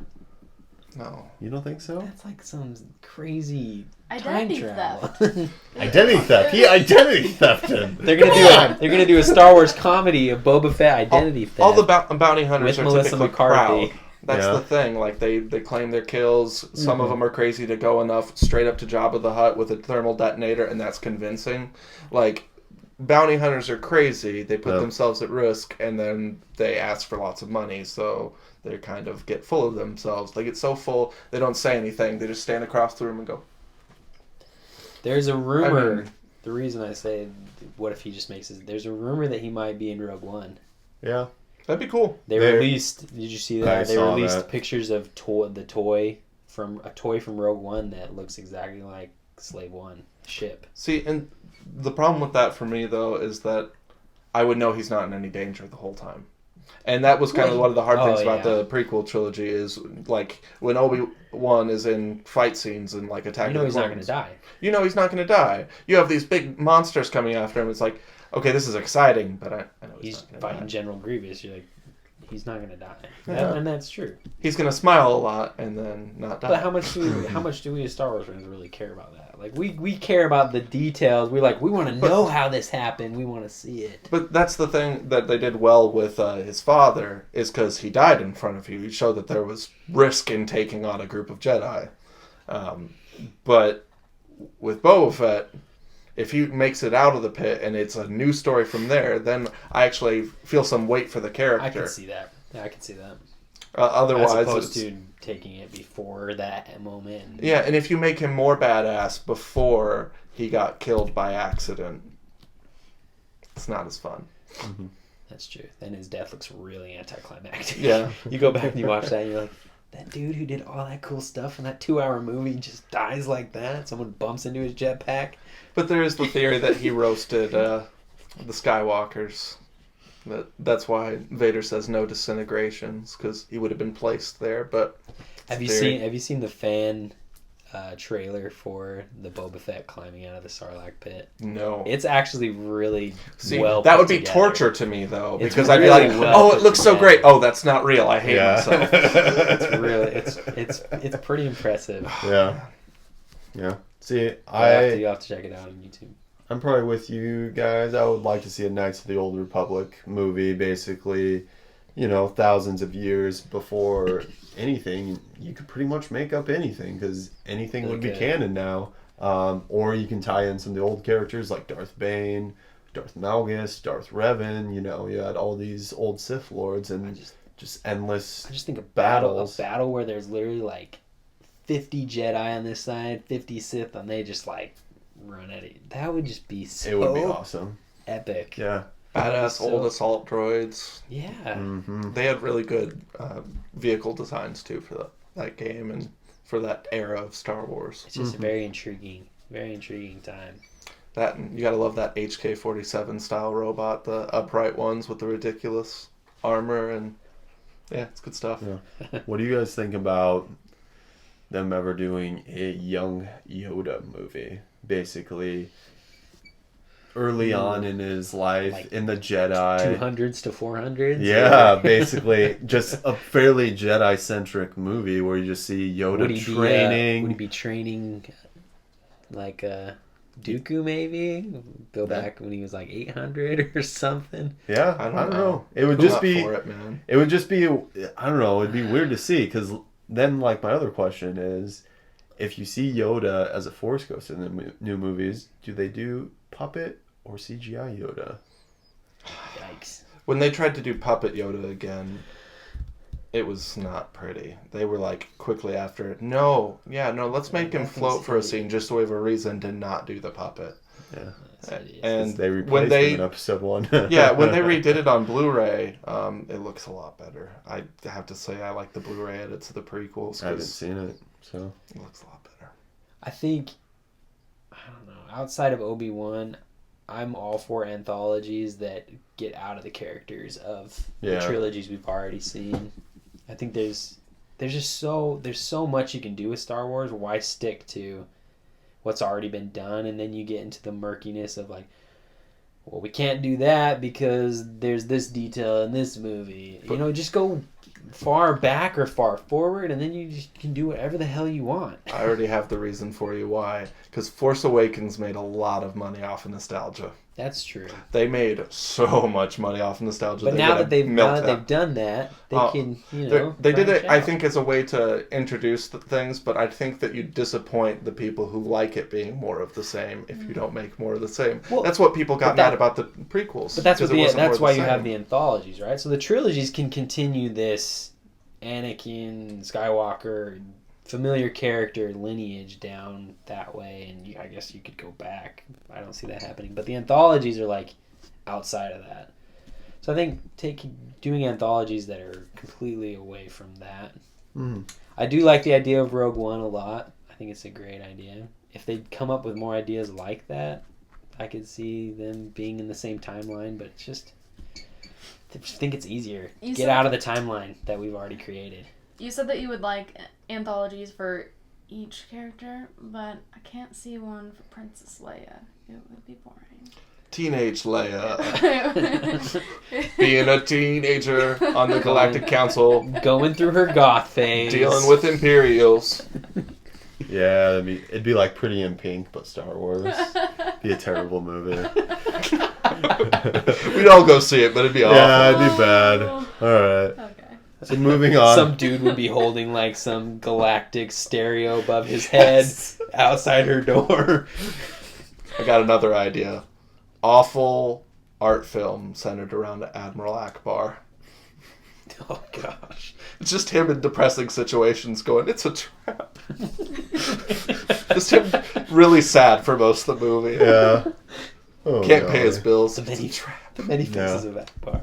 No. You don't think so? That's like some crazy Identity time travel. Identity theft. He identity thefted. They're gonna do a Star Wars comedy of Boba Fett identity theft. All the bounty hunters With are Melissa typically McCarthy. proud. That's Yeah. the thing. Like they claim their kills. Some Mm-hmm. of them are crazy to go enough straight up to Jabba the Hutt with a thermal detonator, and that's convincing. Like bounty hunters are crazy. They put Yeah. themselves at risk, and then they ask for lots of money. So they kind of get full of themselves. They get so full they don't say anything. They just stand across the room and go. There's a rumor. I mean- the reason I say, what if he just makes his? There's a rumor that he might be in Rogue One. Yeah. That'd be cool. They They- released. Did you see I that? They saw released that. pictures of the toy from Rogue One that looks exactly like Slave One ship. See, and the problem with that for me though is that I would know he's not in any danger the whole time. And that was kind of Well, one of the hard things about yeah. the prequel trilogy is like when Obi-Wan is in fight scenes and like Attack You know of the he's not going to Clones. die. You know he's not going to die. You have these big monsters coming after him. It's like, okay, this is exciting, but I know he's He's not going to fighting die. General Grievous. You're like, he's not going to die, Yeah. and that's true. He's going to smile a lot and then not die. But how much do we as Star Wars fans really care about that? Like we care about the details. We want to know how this happened. We want to see it. But that's the thing that they did well with his father is because he died in front of you. He showed that there was risk in taking on a group of Jedi. But with Boba Fett, if he makes it out of the pit and it's a new story from there, then I actually feel some weight for the character. I can see that. Yeah, I can see that. Otherwise, As opposed it's- to taking it before that moment. yeah, and if you make him more badass before he got killed by accident, it's not as fun. That's true. Then his death looks really anticlimactic. Yeah. You go back and you watch that and you're like, that dude who did all that cool stuff in that 2-hour movie just dies like that? Someone bumps into his jetpack? But there is the theory that he roasted the Skywalkers. That's why Vader says no disintegrations, because he would have been placed there. But Have you seen the fan trailer for the Boba Fett climbing out of the Sarlacc pit? no. It's actually really See, well that put would be together. torture to me, though, It's because I'd be really like, well "Oh, put it looks so together. great. Oh, that's not real. I hate myself." It's really it's pretty impressive. Yeah. Yeah. See, You'll have to check it out on YouTube. I'm probably with you guys. I would like to see a Knights of the Old Republic movie, basically, thousands of years before anything. You could pretty much make up anything because anything would be Okay. canon now. Or you can tie in some of the old characters like Darth Bane, Darth Malgus, Darth Revan. You had all these old Sith Lords and just endless. I just think a battles. battle where there's literally like 50 Jedi on this side, 50 Sith, and they just like run at it. That would just be so It would be awesome. epic. Yeah. Badass So- old assault droids. Yeah. Mm-hmm. They had really good vehicle designs too for that game and for that era of Star Wars. It's just a very intriguing time. That and you gotta love that HK-47 style robot, the upright ones with the ridiculous armor, and yeah, it's good stuff. Yeah. What do you guys think about them ever doing a young Yoda movie? Basically, early on in his life, Like in the Jedi. 200s to 400s? Yeah, basically, just a fairly Jedi-centric movie where you just see Yoda Would he training. be training like Dooku maybe go back when he was like 800 or something. Yeah, I I don't don't know. know. It would I'm just not be. for it, man. It would just be. I don't know. It'd be weird to see because then, like, my other question is, if you see Yoda as a Force ghost in the new movies, do they do puppet or CGI Yoda? Yikes. When they tried to do Puppet Yoda again, it was not pretty. They were like quickly after it. No, let's make him float for a scene just so we have a reason to not do the puppet. Yeah, And they replaced when they him in episode 1. yeah, when they redid it on Blu-ray, it looks a lot better. I have to say I like the Blu-ray edits of the prequels I haven't because seen it, so it looks a lot better. I think, I don't know, outside of Obi-Wan, I'm all for anthologies that get out of the characters of the trilogies we've already seen. I think there's so much you can do with Star Wars. Why stick to what's already been done? And then you get into the murkiness of like, well, we can't do that because there's this detail in this movie. Just go far back or far forward, and then you just can do whatever the hell you want. I already have the reason for you why. Because Force Awakens made a lot of money off of nostalgia. That's true. They made so much money off of nostalgia. But now that they've done that, they can, they did it, branch I out. think, as a way to introduce the things, but I think that you disappoint the people who like it being more of the same if you don't make more of the same. Well, that's what people got mad about the prequels. But that's 'cause it wasn't more that's of why the you have same. the anthologies, right? So the trilogies can continue this Anakin Skywalker familiar character lineage down that way, and I guess you could go back. I don't see that happening, but the anthologies are like outside of that. So I think doing anthologies that are completely away from that. I do like the idea of Rogue One a lot. I think it's a great idea. If they come up with more ideas like that, I could see them being in the same timeline, but it's just, I just think it's easier. Get out of the timeline that we've already created. You said that you would like anthologies for each character, but I can't see one for Princess Leia. It would be boring. Teenage Leia being a teenager on the Galactic Council, going through her goth phase, dealing with Imperials. Yeah, it'd be like Pretty in Pink, but Star Wars. Be a terrible movie. We'd all go see it, but it'd be awful. Yeah, it'd be bad. All right. Okay. So moving on. Some dude would be holding like some galactic stereo above his head outside her door. I got another idea. Awful art film centered around Admiral Akbar. Oh gosh. It's just him in depressing situations going, it's a trap. Just him really sad for most of the movie. Yeah. Oh, Can't God. pay his bills. The It's many, a trap. the many faces of Akbar.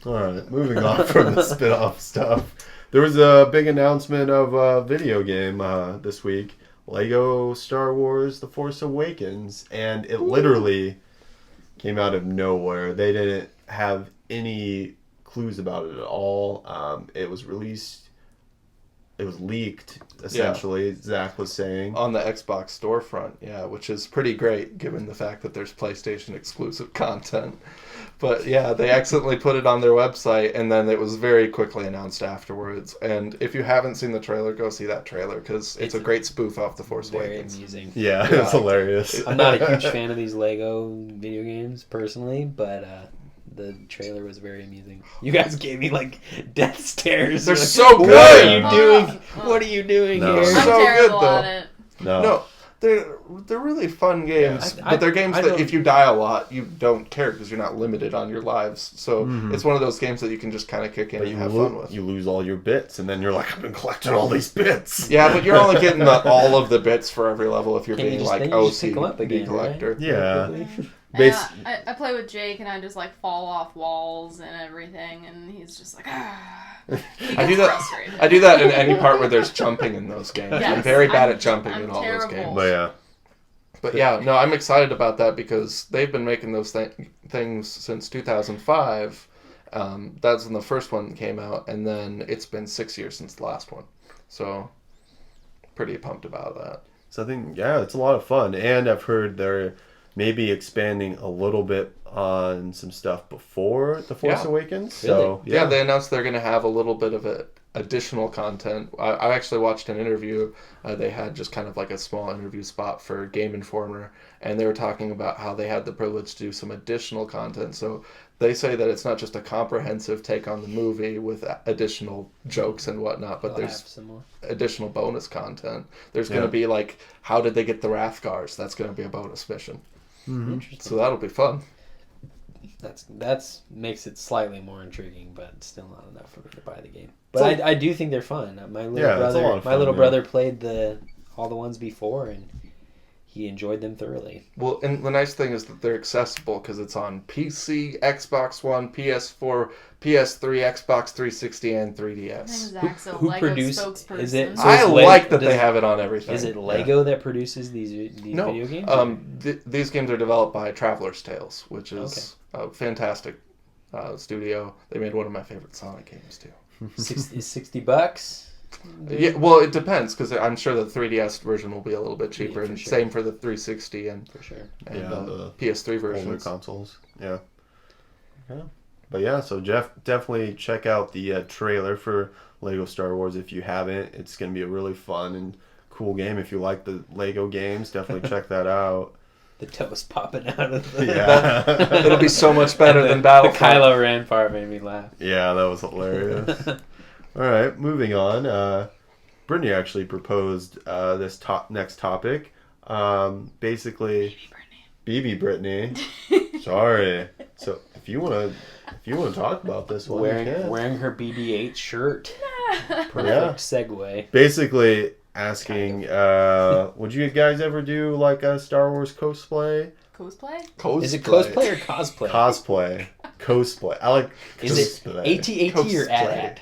All right, moving on from the spin-off stuff. There was a big announcement of a video game this week, Lego Star Wars The Force Awakens, and it literally came out of nowhere. They didn't have any clues about it at all. It was released, it was leaked, essentially, Zach was saying. On the Xbox storefront, yeah, which is pretty great given the fact that there's PlayStation exclusive content. But yeah, they accidentally put it on their website, and then it was very quickly announced afterwards. And if you haven't seen the trailer, go see that trailer, because it's a great spoof off The Force Very Awakens. amusing. Yeah, it's hilarious. I'm not a huge fan of these Lego video games personally, but the trailer was very amusing. You guys gave me like death stares. They're Like, so What good! are you doing? What are you doing No. here? So I'm terrible good, though. at it. No, they're really fun games, I- but they're games I that don't- if you die a lot, you don't care because you're not limited on your lives. So it's one of those games that you can just kind of kick in But and you, have fun with. you lose all your bits, and then you're like, I've been collecting all these bits. Yeah, but you're only getting all of the bits for every level if you're Can you being just- like then you just pick 'em up OCD again, collector. Yeah. And Bas- I play with Jake, and I just like fall off walls and everything, and he's just like, He I do gets that. frustrated. I do that in any part where there's jumping in those games. Yes, I'm very bad I'm- at jumping I'm in all terrible. those games. But yeah. But yeah, no, I'm excited about that because they've been making those things since 2005. That's when the first one came out, and then it's been 6 years since the last one. So, pretty pumped about that. So I think, yeah, it's a lot of fun. And I've heard they're maybe expanding a little bit on some stuff before The Force Yeah. Awakens. So, Yeah, they announced they're going to have a little bit of it additional content. I actually watched an interview. They had just kind of like a small interview spot for Game Informer, and they were talking about how they had the privilege to do some additional content. So they say that it's not just a comprehensive take on the movie with additional jokes and whatnot, but They'll have there's some more. additional bonus content. There's going Yeah. to be like, how did they get the Rathgars? That's going to be a bonus mission. Interesting. So that'll be fun. That's makes it slightly more intriguing, but still not enough for me to buy the game. But I do think they're fun. My little Yeah, it's a lot brother, of my fun, little yeah. brother played all the ones before, and he enjoyed them thoroughly. Well, and the nice thing is that they're accessible because it's on PC, Xbox One, PS4, PS3, Xbox 360, and 3DS. Zach's a who Lego produced- spokesperson. is it- So I it's like that does- they have it on everything. Is it Lego that produces these No, video games? these games are developed by Traveler's Tales, which is a fantastic studio. They made one of my favorite Sonic games too. $60. Yeah, well, it depends because I'm sure the 3DS version will be a little bit cheaper, Yeah, for and sure. same for the 360 and For sure. Yeah, the the PS3 older versions. consoles. Yeah. But yeah, so Jeff, definitely check out the trailer for Lego Star Wars if you haven't. It's going to be a really fun and cool game. If you like the Lego games, definitely check that out. The toes popping out of the... Yeah. It'll be so much better And than the Battlefront. Kylo Ren part made me laugh. Yeah, that was hilarious. All right, moving on. Brittany actually proposed this next topic. Basically, BB Brittany. Sorry. So if you want to talk about this one, you can. Wearing her BB-8 shirt. Perfect Yeah. segue. Basically asking, would you guys ever do like a Star Wars cosplay? Cosplay? Is it cosplay or cosplay? Cosplay. Cosplay. I like Is it cosplay. AT-AT or AT-AT?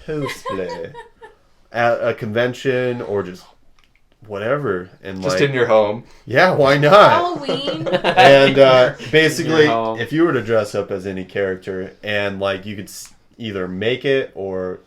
Cosplay. At a convention or just whatever. And Just like, in your home. yeah, why not? Halloween? And basically, In your home. if you were to dress up as any character and like you could either make it or,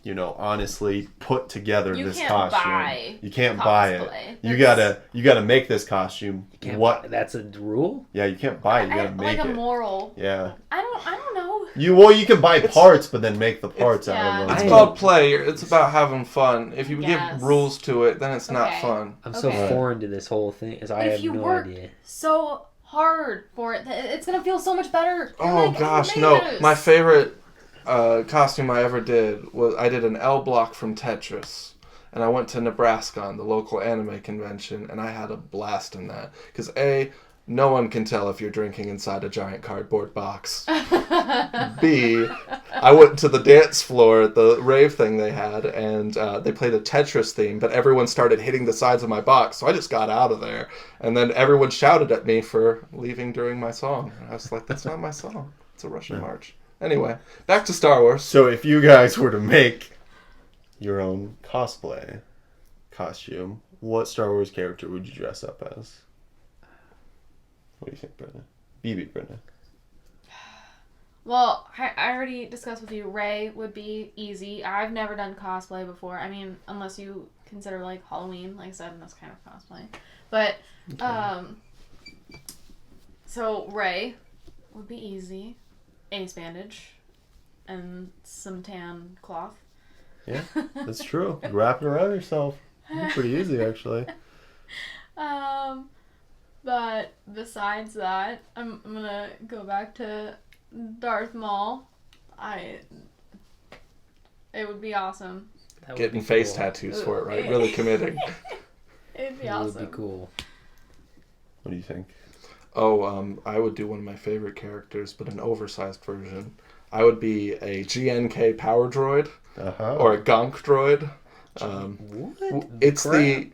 you know, honestly put together You this can't costume. buy You can't buy it. cosplay. You That's- gotta make this costume. Can't- What? That's a rule? Yeah, you can't buy it. You gotta make like a it. moral. Yeah. I don't know. You can buy parts, but then make the parts out yeah. of them. It's I- called play. It's about having fun. If you Yes. give rules to it, then it's not Okay. fun. I'm so Okay. foreign to this whole thing, as I But if have you no work idea. so hard for it, it's gonna feel so much better. You're Oh like, gosh, made no. this. My favorite costume I ever did was I did an L block from Tetris. And I went to Nebraska on the local anime convention, and I had a blast in that. Because A, no one can tell if you're drinking inside a giant cardboard box. B, I went to the dance floor at the rave thing they had, and they played a Tetris theme, but everyone started hitting the sides of my box, so I just got out of there. And then everyone shouted at me for leaving during my song. And I was like, that's not my song. It's a Russian march. Anyway, back to Star Wars. So if you guys were to make your own cosplay costume, what Star Wars character would you dress up as? What do you think, Brenna? BB Brenna. Well, I already discussed with you. Rey would be easy. I've never done cosplay before. I mean, unless you consider like Halloween, like I said, and that's kind of cosplay. But so Rey would be easy. Ace bandage and some tan cloth. Yeah, that's true. Wrap it around yourself. Pretty easy, actually. But besides that, I'm gonna go back to Darth Maul. It would be awesome. That would Getting be face cool. tattoos for it, right? Really committing. It'd be That awesome. would be cool. What do you think? Oh, I would do one of my favorite characters, but an oversized version. I would be a GNK power droid Uh-huh. or a Gonk droid. What? It's Crap. the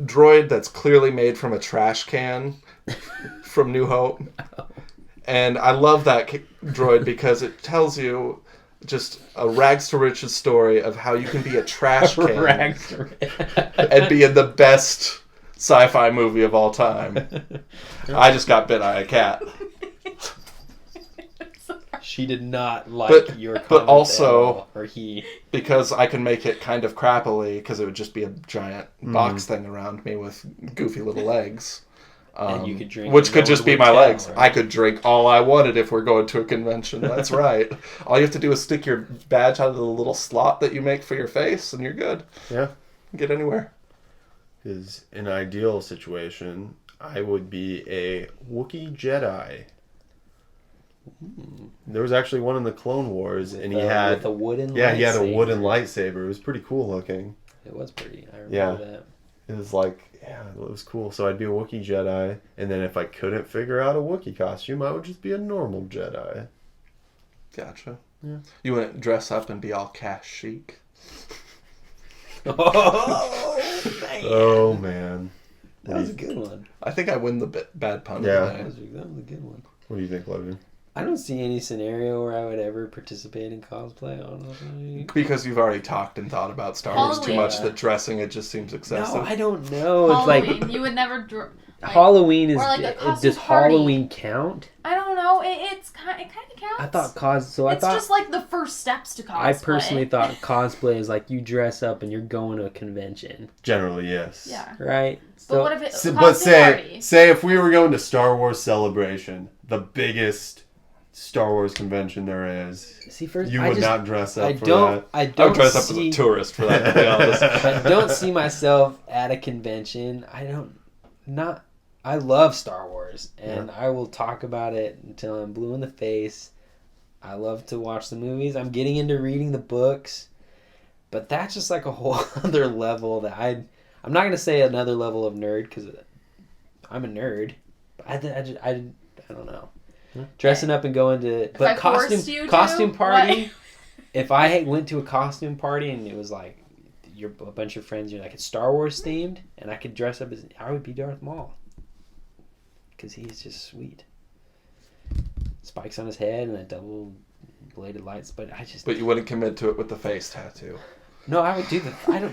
droid that's clearly made from a trash can from New Hope. And I love that droid because it tells you just a rags to riches story of how you can be a trash can Rags. and be in the best sci-fi movie of all time. I just got bit by a cat. She did not like But- your but comment also- at all, or he. Because I can make it kind of crappily, because it would just be a giant box thing around me with goofy little legs. And you could drink which and could no just one be would my tell, legs. right? I could drink all I wanted if we're going to a convention. That's right. All you have to do is stick your badge out of the little slot that you make for your face, and you're good. Yeah. Get anywhere. Is an ideal situation, I would be a Wookiee Jedi. There was actually one in the Clone Wars, and he had with a wooden he had a lightsaber. wooden lightsaber. It was pretty cool looking. It was pretty. I remember Yeah. that. It was like, yeah, it was cool. So I'd be a Wookiee Jedi, and then if I couldn't figure out a Wookiee costume, I would just be a normal Jedi. Gotcha. Yeah. You wouldn't dress up and be all cash chic? Oh, man. Oh man, That was a good one. I think I win the bad pun Yeah. of the That day. was a good one. what do you think, Logan? I don't see any scenario where I would ever participate in cosplay, honestly. Because you've already talked and thought about Star Wars too much Halloween. that dressing it just seems excessive. No, I don't know. It's Halloween. like You would never. Like, Halloween is. or like a costume Does party. Halloween count? I don't know. It kind of counts. I thought It's just like the first steps to cosplay. I personally thought cosplay is like you dress up and you're going to a convention, Generally, yes. Yeah. right? But what if it? So, costume but party? say if we were going to Star Wars Celebration, the biggest Star Wars convention there is, See, first you I would just, not dress up I for don't. that. I I don't would dress up as see. a tourist for that, to be honest. I don't see myself at a convention. I love Star Wars, and I will talk about it until I'm blue in the face. I love to watch the movies. I'm getting into reading the books, but that's just like a whole other level that I'm not going to say another level of nerd because I'm a nerd. But I don't know. Dressing up and going to I forced you to, costume party. what? If I went to a costume party and it was like you're a bunch of friends, you're like it's Star Wars themed, and I could dress up as I would be Darth Maul because he's just sweet. Spikes on his head and a double bladed lights, but But you wouldn't commit to it with the face tattoo. no, I would do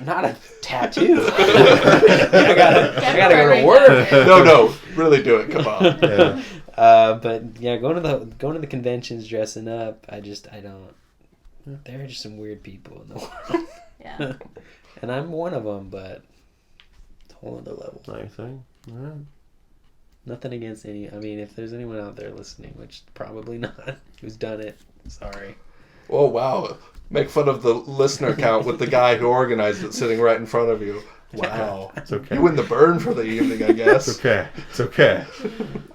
not a tattoo. I gotta go to work. No, really do it. Come on. Yeah. But yeah, going to the conventions, dressing up. I don't. There are just some weird people in the world. Yeah. And I'm one of them, but it's a whole other level. Nice thing. All right. Nothing against any. I mean, if there's anyone out there listening, which probably not, who's done it, sorry. Oh, wow. Make fun of the listener count with the guy who organized it sitting right in front of you. Wow. It's okay. You win the burn for the evening, I guess. It's okay. It's okay.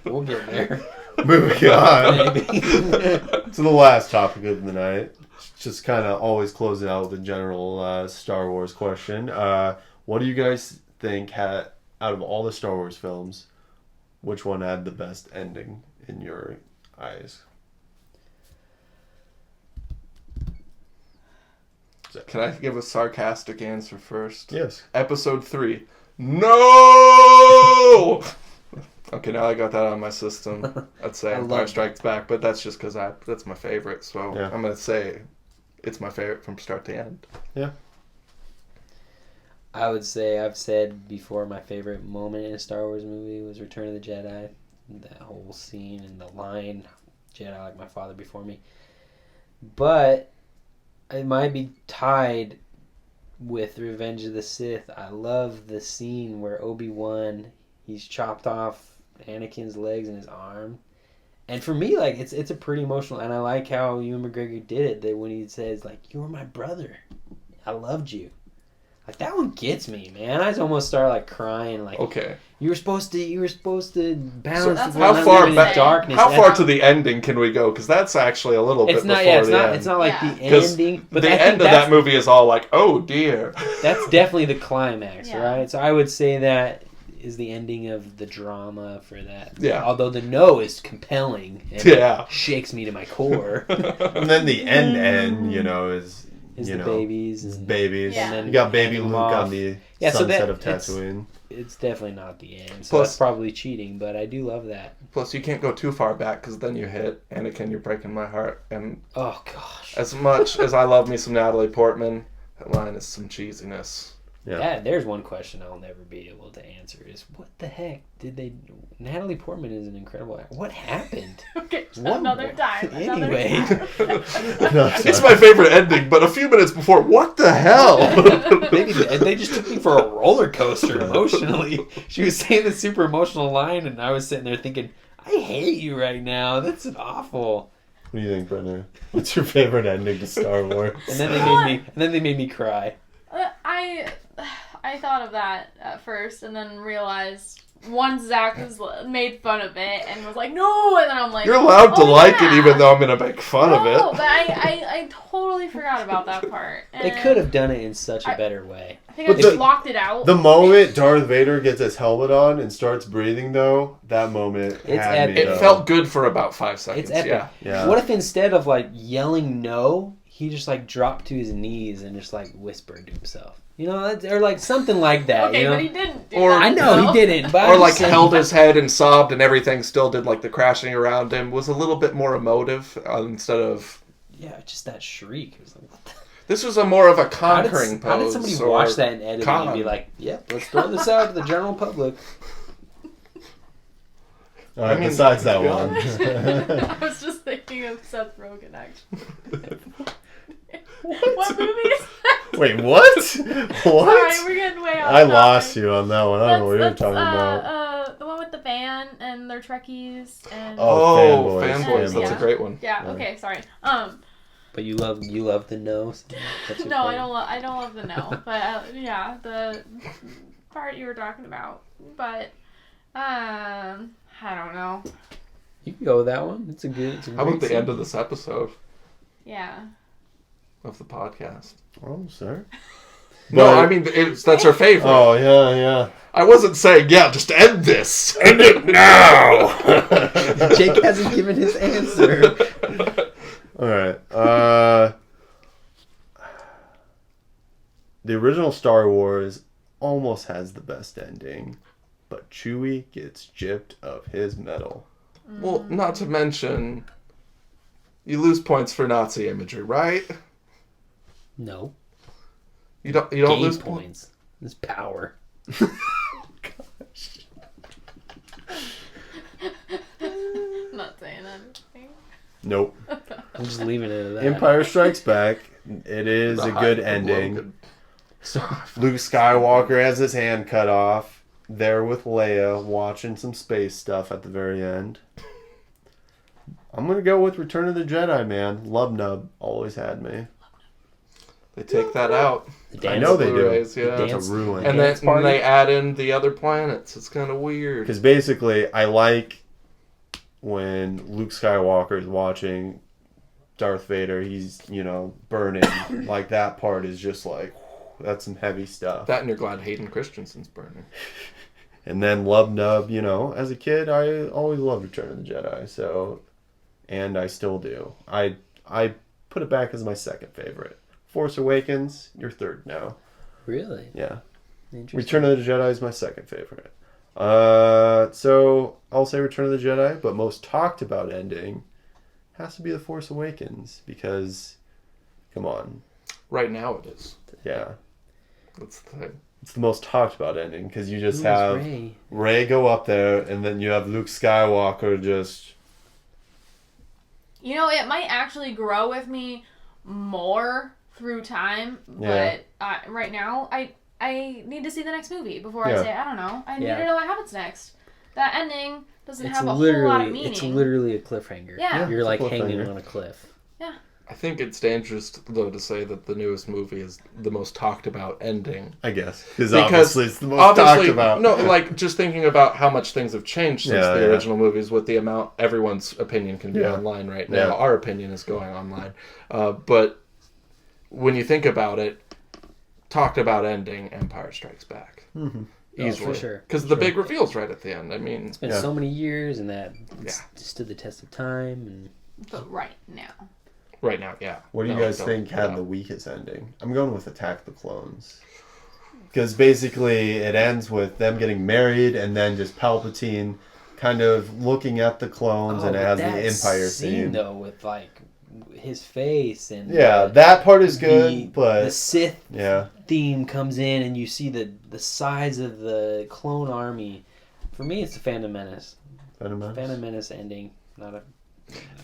We'll get there. Moving on Maybe. to the last topic of the night. Just kind of always closing out with a general Star Wars question. What do you guys think out of all the Star Wars films, which one had the best ending in your eyes? Can I give a sarcastic answer first? Yes. Episode 3. No! Okay, now I got that out of my system. I'd say I love Empire Strikes Back, but that's just because that's my favorite. So Yeah. I'm going to say it's my favorite from start to end. I would say I've said before my favorite moment in a Star Wars movie was Return of the Jedi. That whole scene and the line, Jedi like my father before me. But it might be tied with Revenge of the Sith. I love the scene where Obi-Wan, he's chopped off Anakin's legs and his arm. And for me, like, it's a pretty emotional, and I like how Ewan McGregor did it, that when he says, like, you were my brother. I loved you. Like, that one gets me, man. I almost start, like, crying, like, Okay. you were supposed to balance that's the what How I'm far saying. back? darkness. How That's- far to the ending can we go? Because that's actually a little it's bit not, before yeah, it's the not, end. it's not like Yeah. the 'Cause ending, but the I think end of that's- that movie is all like, oh dear. That's definitely the climax, Yeah. right? So I would say that is the ending of the drama for that. Yeah. Although the no is compelling and Yeah. shakes me to my core. And then the end, you know, is Is you the know, babies. is And, babies. Yeah. You got baby handing Luke them off. on the Yeah, so sunset that- of Tatooine. It's definitely not the end. So Plus- that's probably cheating, but I do love that. Plus, you can't go too far back because then you hit Anakin, you're breaking my heart. And Oh, gosh. as much as I love me some Natalie Portman, that line is some cheesiness. Yeah. There's one question I'll never be able to answer is what the heck did they... Natalie Portman is an incredible actor. What happened? Okay, What- another time. Anyway. It's my favorite ending, but a few minutes before, what the hell? they just took me for a roller coaster emotionally. She was saying this super emotional line, and I was sitting there thinking, I hate you right now. That's awful. What do you think, Brenna? What's your favorite ending to Star Wars? And then they made me cry. I thought of that at first and then realized once Zach made fun of it and was like, no, and then I'm like, You're allowed to oh, like yeah. it even though I'm going to make fun of No, it. but I totally forgot about that part. They could have done it in such a better way. I think But I just the- blocked it out. The moment Darth Vader gets his helmet on and starts breathing, though, that moment It's had me. epic. It though. felt good for about 5 seconds. It's epic. Yeah. Yeah. What if instead of like yelling no, he just like dropped to his knees and just like whispered to himself? You know, or like something like that. Okay, you know? but he didn't do Or- that. I know though. he didn't, but Or I'm like just saying- held his head and sobbed and everything still did like the crashing around him. Was a little bit more emotive instead of... Yeah, just that shriek. It was like, what the... This was a more of a How conquering did, how did pose. somebody or watch that and edit it and be con. like, yep, let's throw this out to the general public? All right, I mean, besides that yeah. one. I was just thinking of Seth Rogen, actually. What movie is that? Wait, what? Sorry, What? we're getting way off I topic. lost you on that one. I don't know what you're That's, talking about. the one with the van and their Trekkies and Oh, Oh, Fanboys. Fanboys. That's Yeah. a great one. yeah. Okay, sorry. But you love the nose. That's your No, I favorite. don't. I don't love the no, but yeah, the part you were talking about. But I don't know. You can go with that one. It's a good. It's a How great about the scene. end of this episode Yeah. of the podcast? Oh, sorry. No, But- I mean, that's our favorite. Oh, yeah, yeah. I wasn't saying, yeah, just end this. End it now. Jake hasn't given his answer. All right. The original Star Wars almost has the best ending, but Chewie gets gypped of his medal. Well, not to mention, you lose points for Nazi imagery, right? No. You don't Game lose points. It's power. I'm not saying anything. Nope. I'm just leaving it at that. Empire Strikes Back. It is The a Hype good of ending. Logan. Luke Skywalker has his hand cut off. There with Leia, watching some space stuff at the very end. I'm gonna go with Return of the Jedi, man. Lub Nub always had me. They take that out. The I dance- know they do. Blu-rays, yeah. The It's dance- a ruin. And dance then party? they add in the other planets. It's kind of weird. Because basically, I like when Luke Skywalker is watching Darth Vader. He's, burning. Like, that part is just like, that's some heavy stuff. That and you're glad Hayden Christensen's burning. And then Lub Nub, as a kid, I always loved Return of the Jedi. So, and I still do. I put it back as my second favorite. Force Awakens, your third now. Really? Yeah. Interesting. Return of the Jedi is my second favorite. So I'll say Return of the Jedi, but most talked about ending has to be The Force Awakens because, come on, Right now it is. yeah, That's the thing. it's the most talked about ending because you just Who is have Rey? Rey go up there and then you have Luke Skywalker just. It might actually grow with me more through time, Yeah. but right now, I need to see the next movie before Yeah. I say, I don't know. I need Yeah. to know what happens next. That ending doesn't It's have a whole lot of meaning. It's literally a cliffhanger. Yeah. You're It's a like hanging cliffhanger. on a cliff. I think it's dangerous, though, to say that the newest movie is the most talked about ending. I guess because Because obviously it's the most talked about. No, like just thinking about how much things have changed since Yeah, the yeah. original movies with the amount everyone's opinion can be Yeah. online right now. Yeah. Our opinion is going online. But when you think about it, talked about ending Empire Strikes Back. Mm-hmm. Oh, Easily. for sure. Because the big reveal's right at the end. I mean, It's been Yeah. so many years, and that Yeah. stood the test of time. And But right now. right now, yeah. What do you No, guys don't- think had no. the weakest ending? I'm going with Attack of the Clones. Because basically it ends with them getting married and then just Palpatine kind of looking at the clones and it but has the that Empire scene scene. though, with like his face and Yeah, that part is good, the but Sith, yeah. theme comes in and you see the size of the clone army. For me, it's the Phantom Menace. Phantom Menace ending, not a.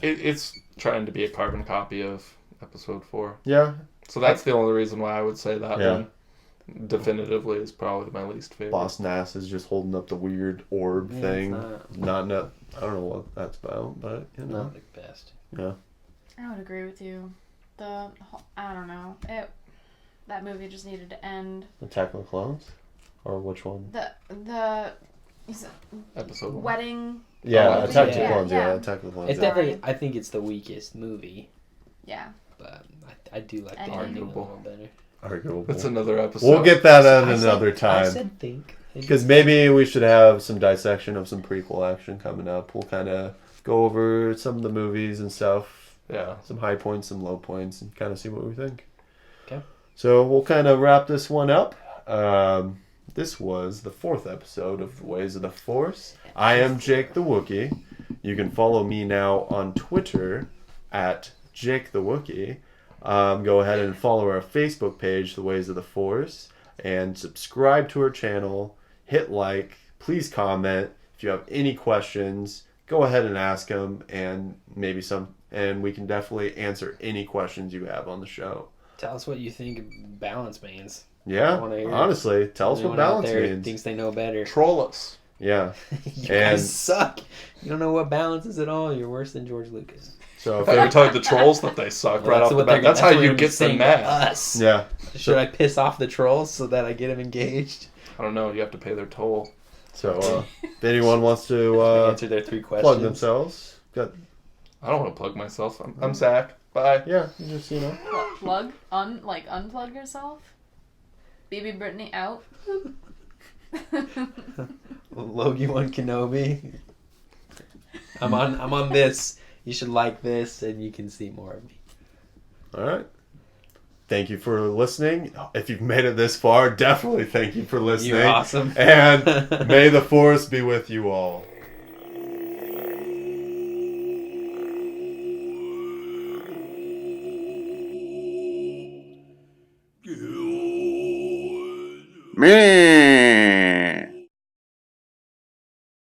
It's trying to be a carbon copy of Episode 4. Yeah. So that's the only reason why I would say that Yeah. one definitively is probably my least favorite. Boss Nass is just holding up the weird orb Yeah, thing. it's Not. I don't know what that's about, but you know. not the best. Yeah. I would agree with you. I don't know. That movie just needed to end. Attack of the Clones, or which one? The Episode 1. wedding. Yeah, Oh, Attack of the yeah. Clones. Yeah, Yeah. Attack of the Clones. It's Yeah. definitely. I think it's the weakest movie, Yeah. but I do like the Ending. ending a Arguable. little better. Arguable. That's another episode. We'll get that at I said- another I time. said think. Because maybe we should have some dissection of some prequel action coming up. We'll kind of go over some of the movies and stuff. Yeah. Some high points, some low points, and kind of see what we think. Okay. So we'll kind of wrap this one up. This was the 4th episode of The Ways of the Force. I am Jake the Wookiee. You can follow me now on Twitter at Jake the Wookiee. Go ahead and follow our Facebook page, The Ways of the Force, and subscribe to our channel. Hit like. Please comment. If you have any questions, go ahead and ask them, and and we can definitely answer any questions you have on the show. Tell us what you think balance means. Yeah, I wanna hear it. honestly, tell us what Anyone out balance there means. thinks they know better. Troll us. Yeah, You And- guys suck. You don't know what balance is at all. You're worse than George Lucas. so I if thought you were telling the trolls that they suck right off the bat. That's how you get them mad. Us. yeah, Should I piss off the trolls so that I get them engaged? I don't know. You have to pay their toll. so if anyone wants to Answer their 3 questions. plug themselves, I don't want to plug myself. I'm Zach. Bye. yeah, you just Plug? Unplug yourself? BB Brittany out? Logie One Kenobi. I'm on this. You should like this, and you can see more of me. All right. Thank you for listening. If you've made it this far, definitely thank you for listening. You're awesome. And may the Force be with you all. Man.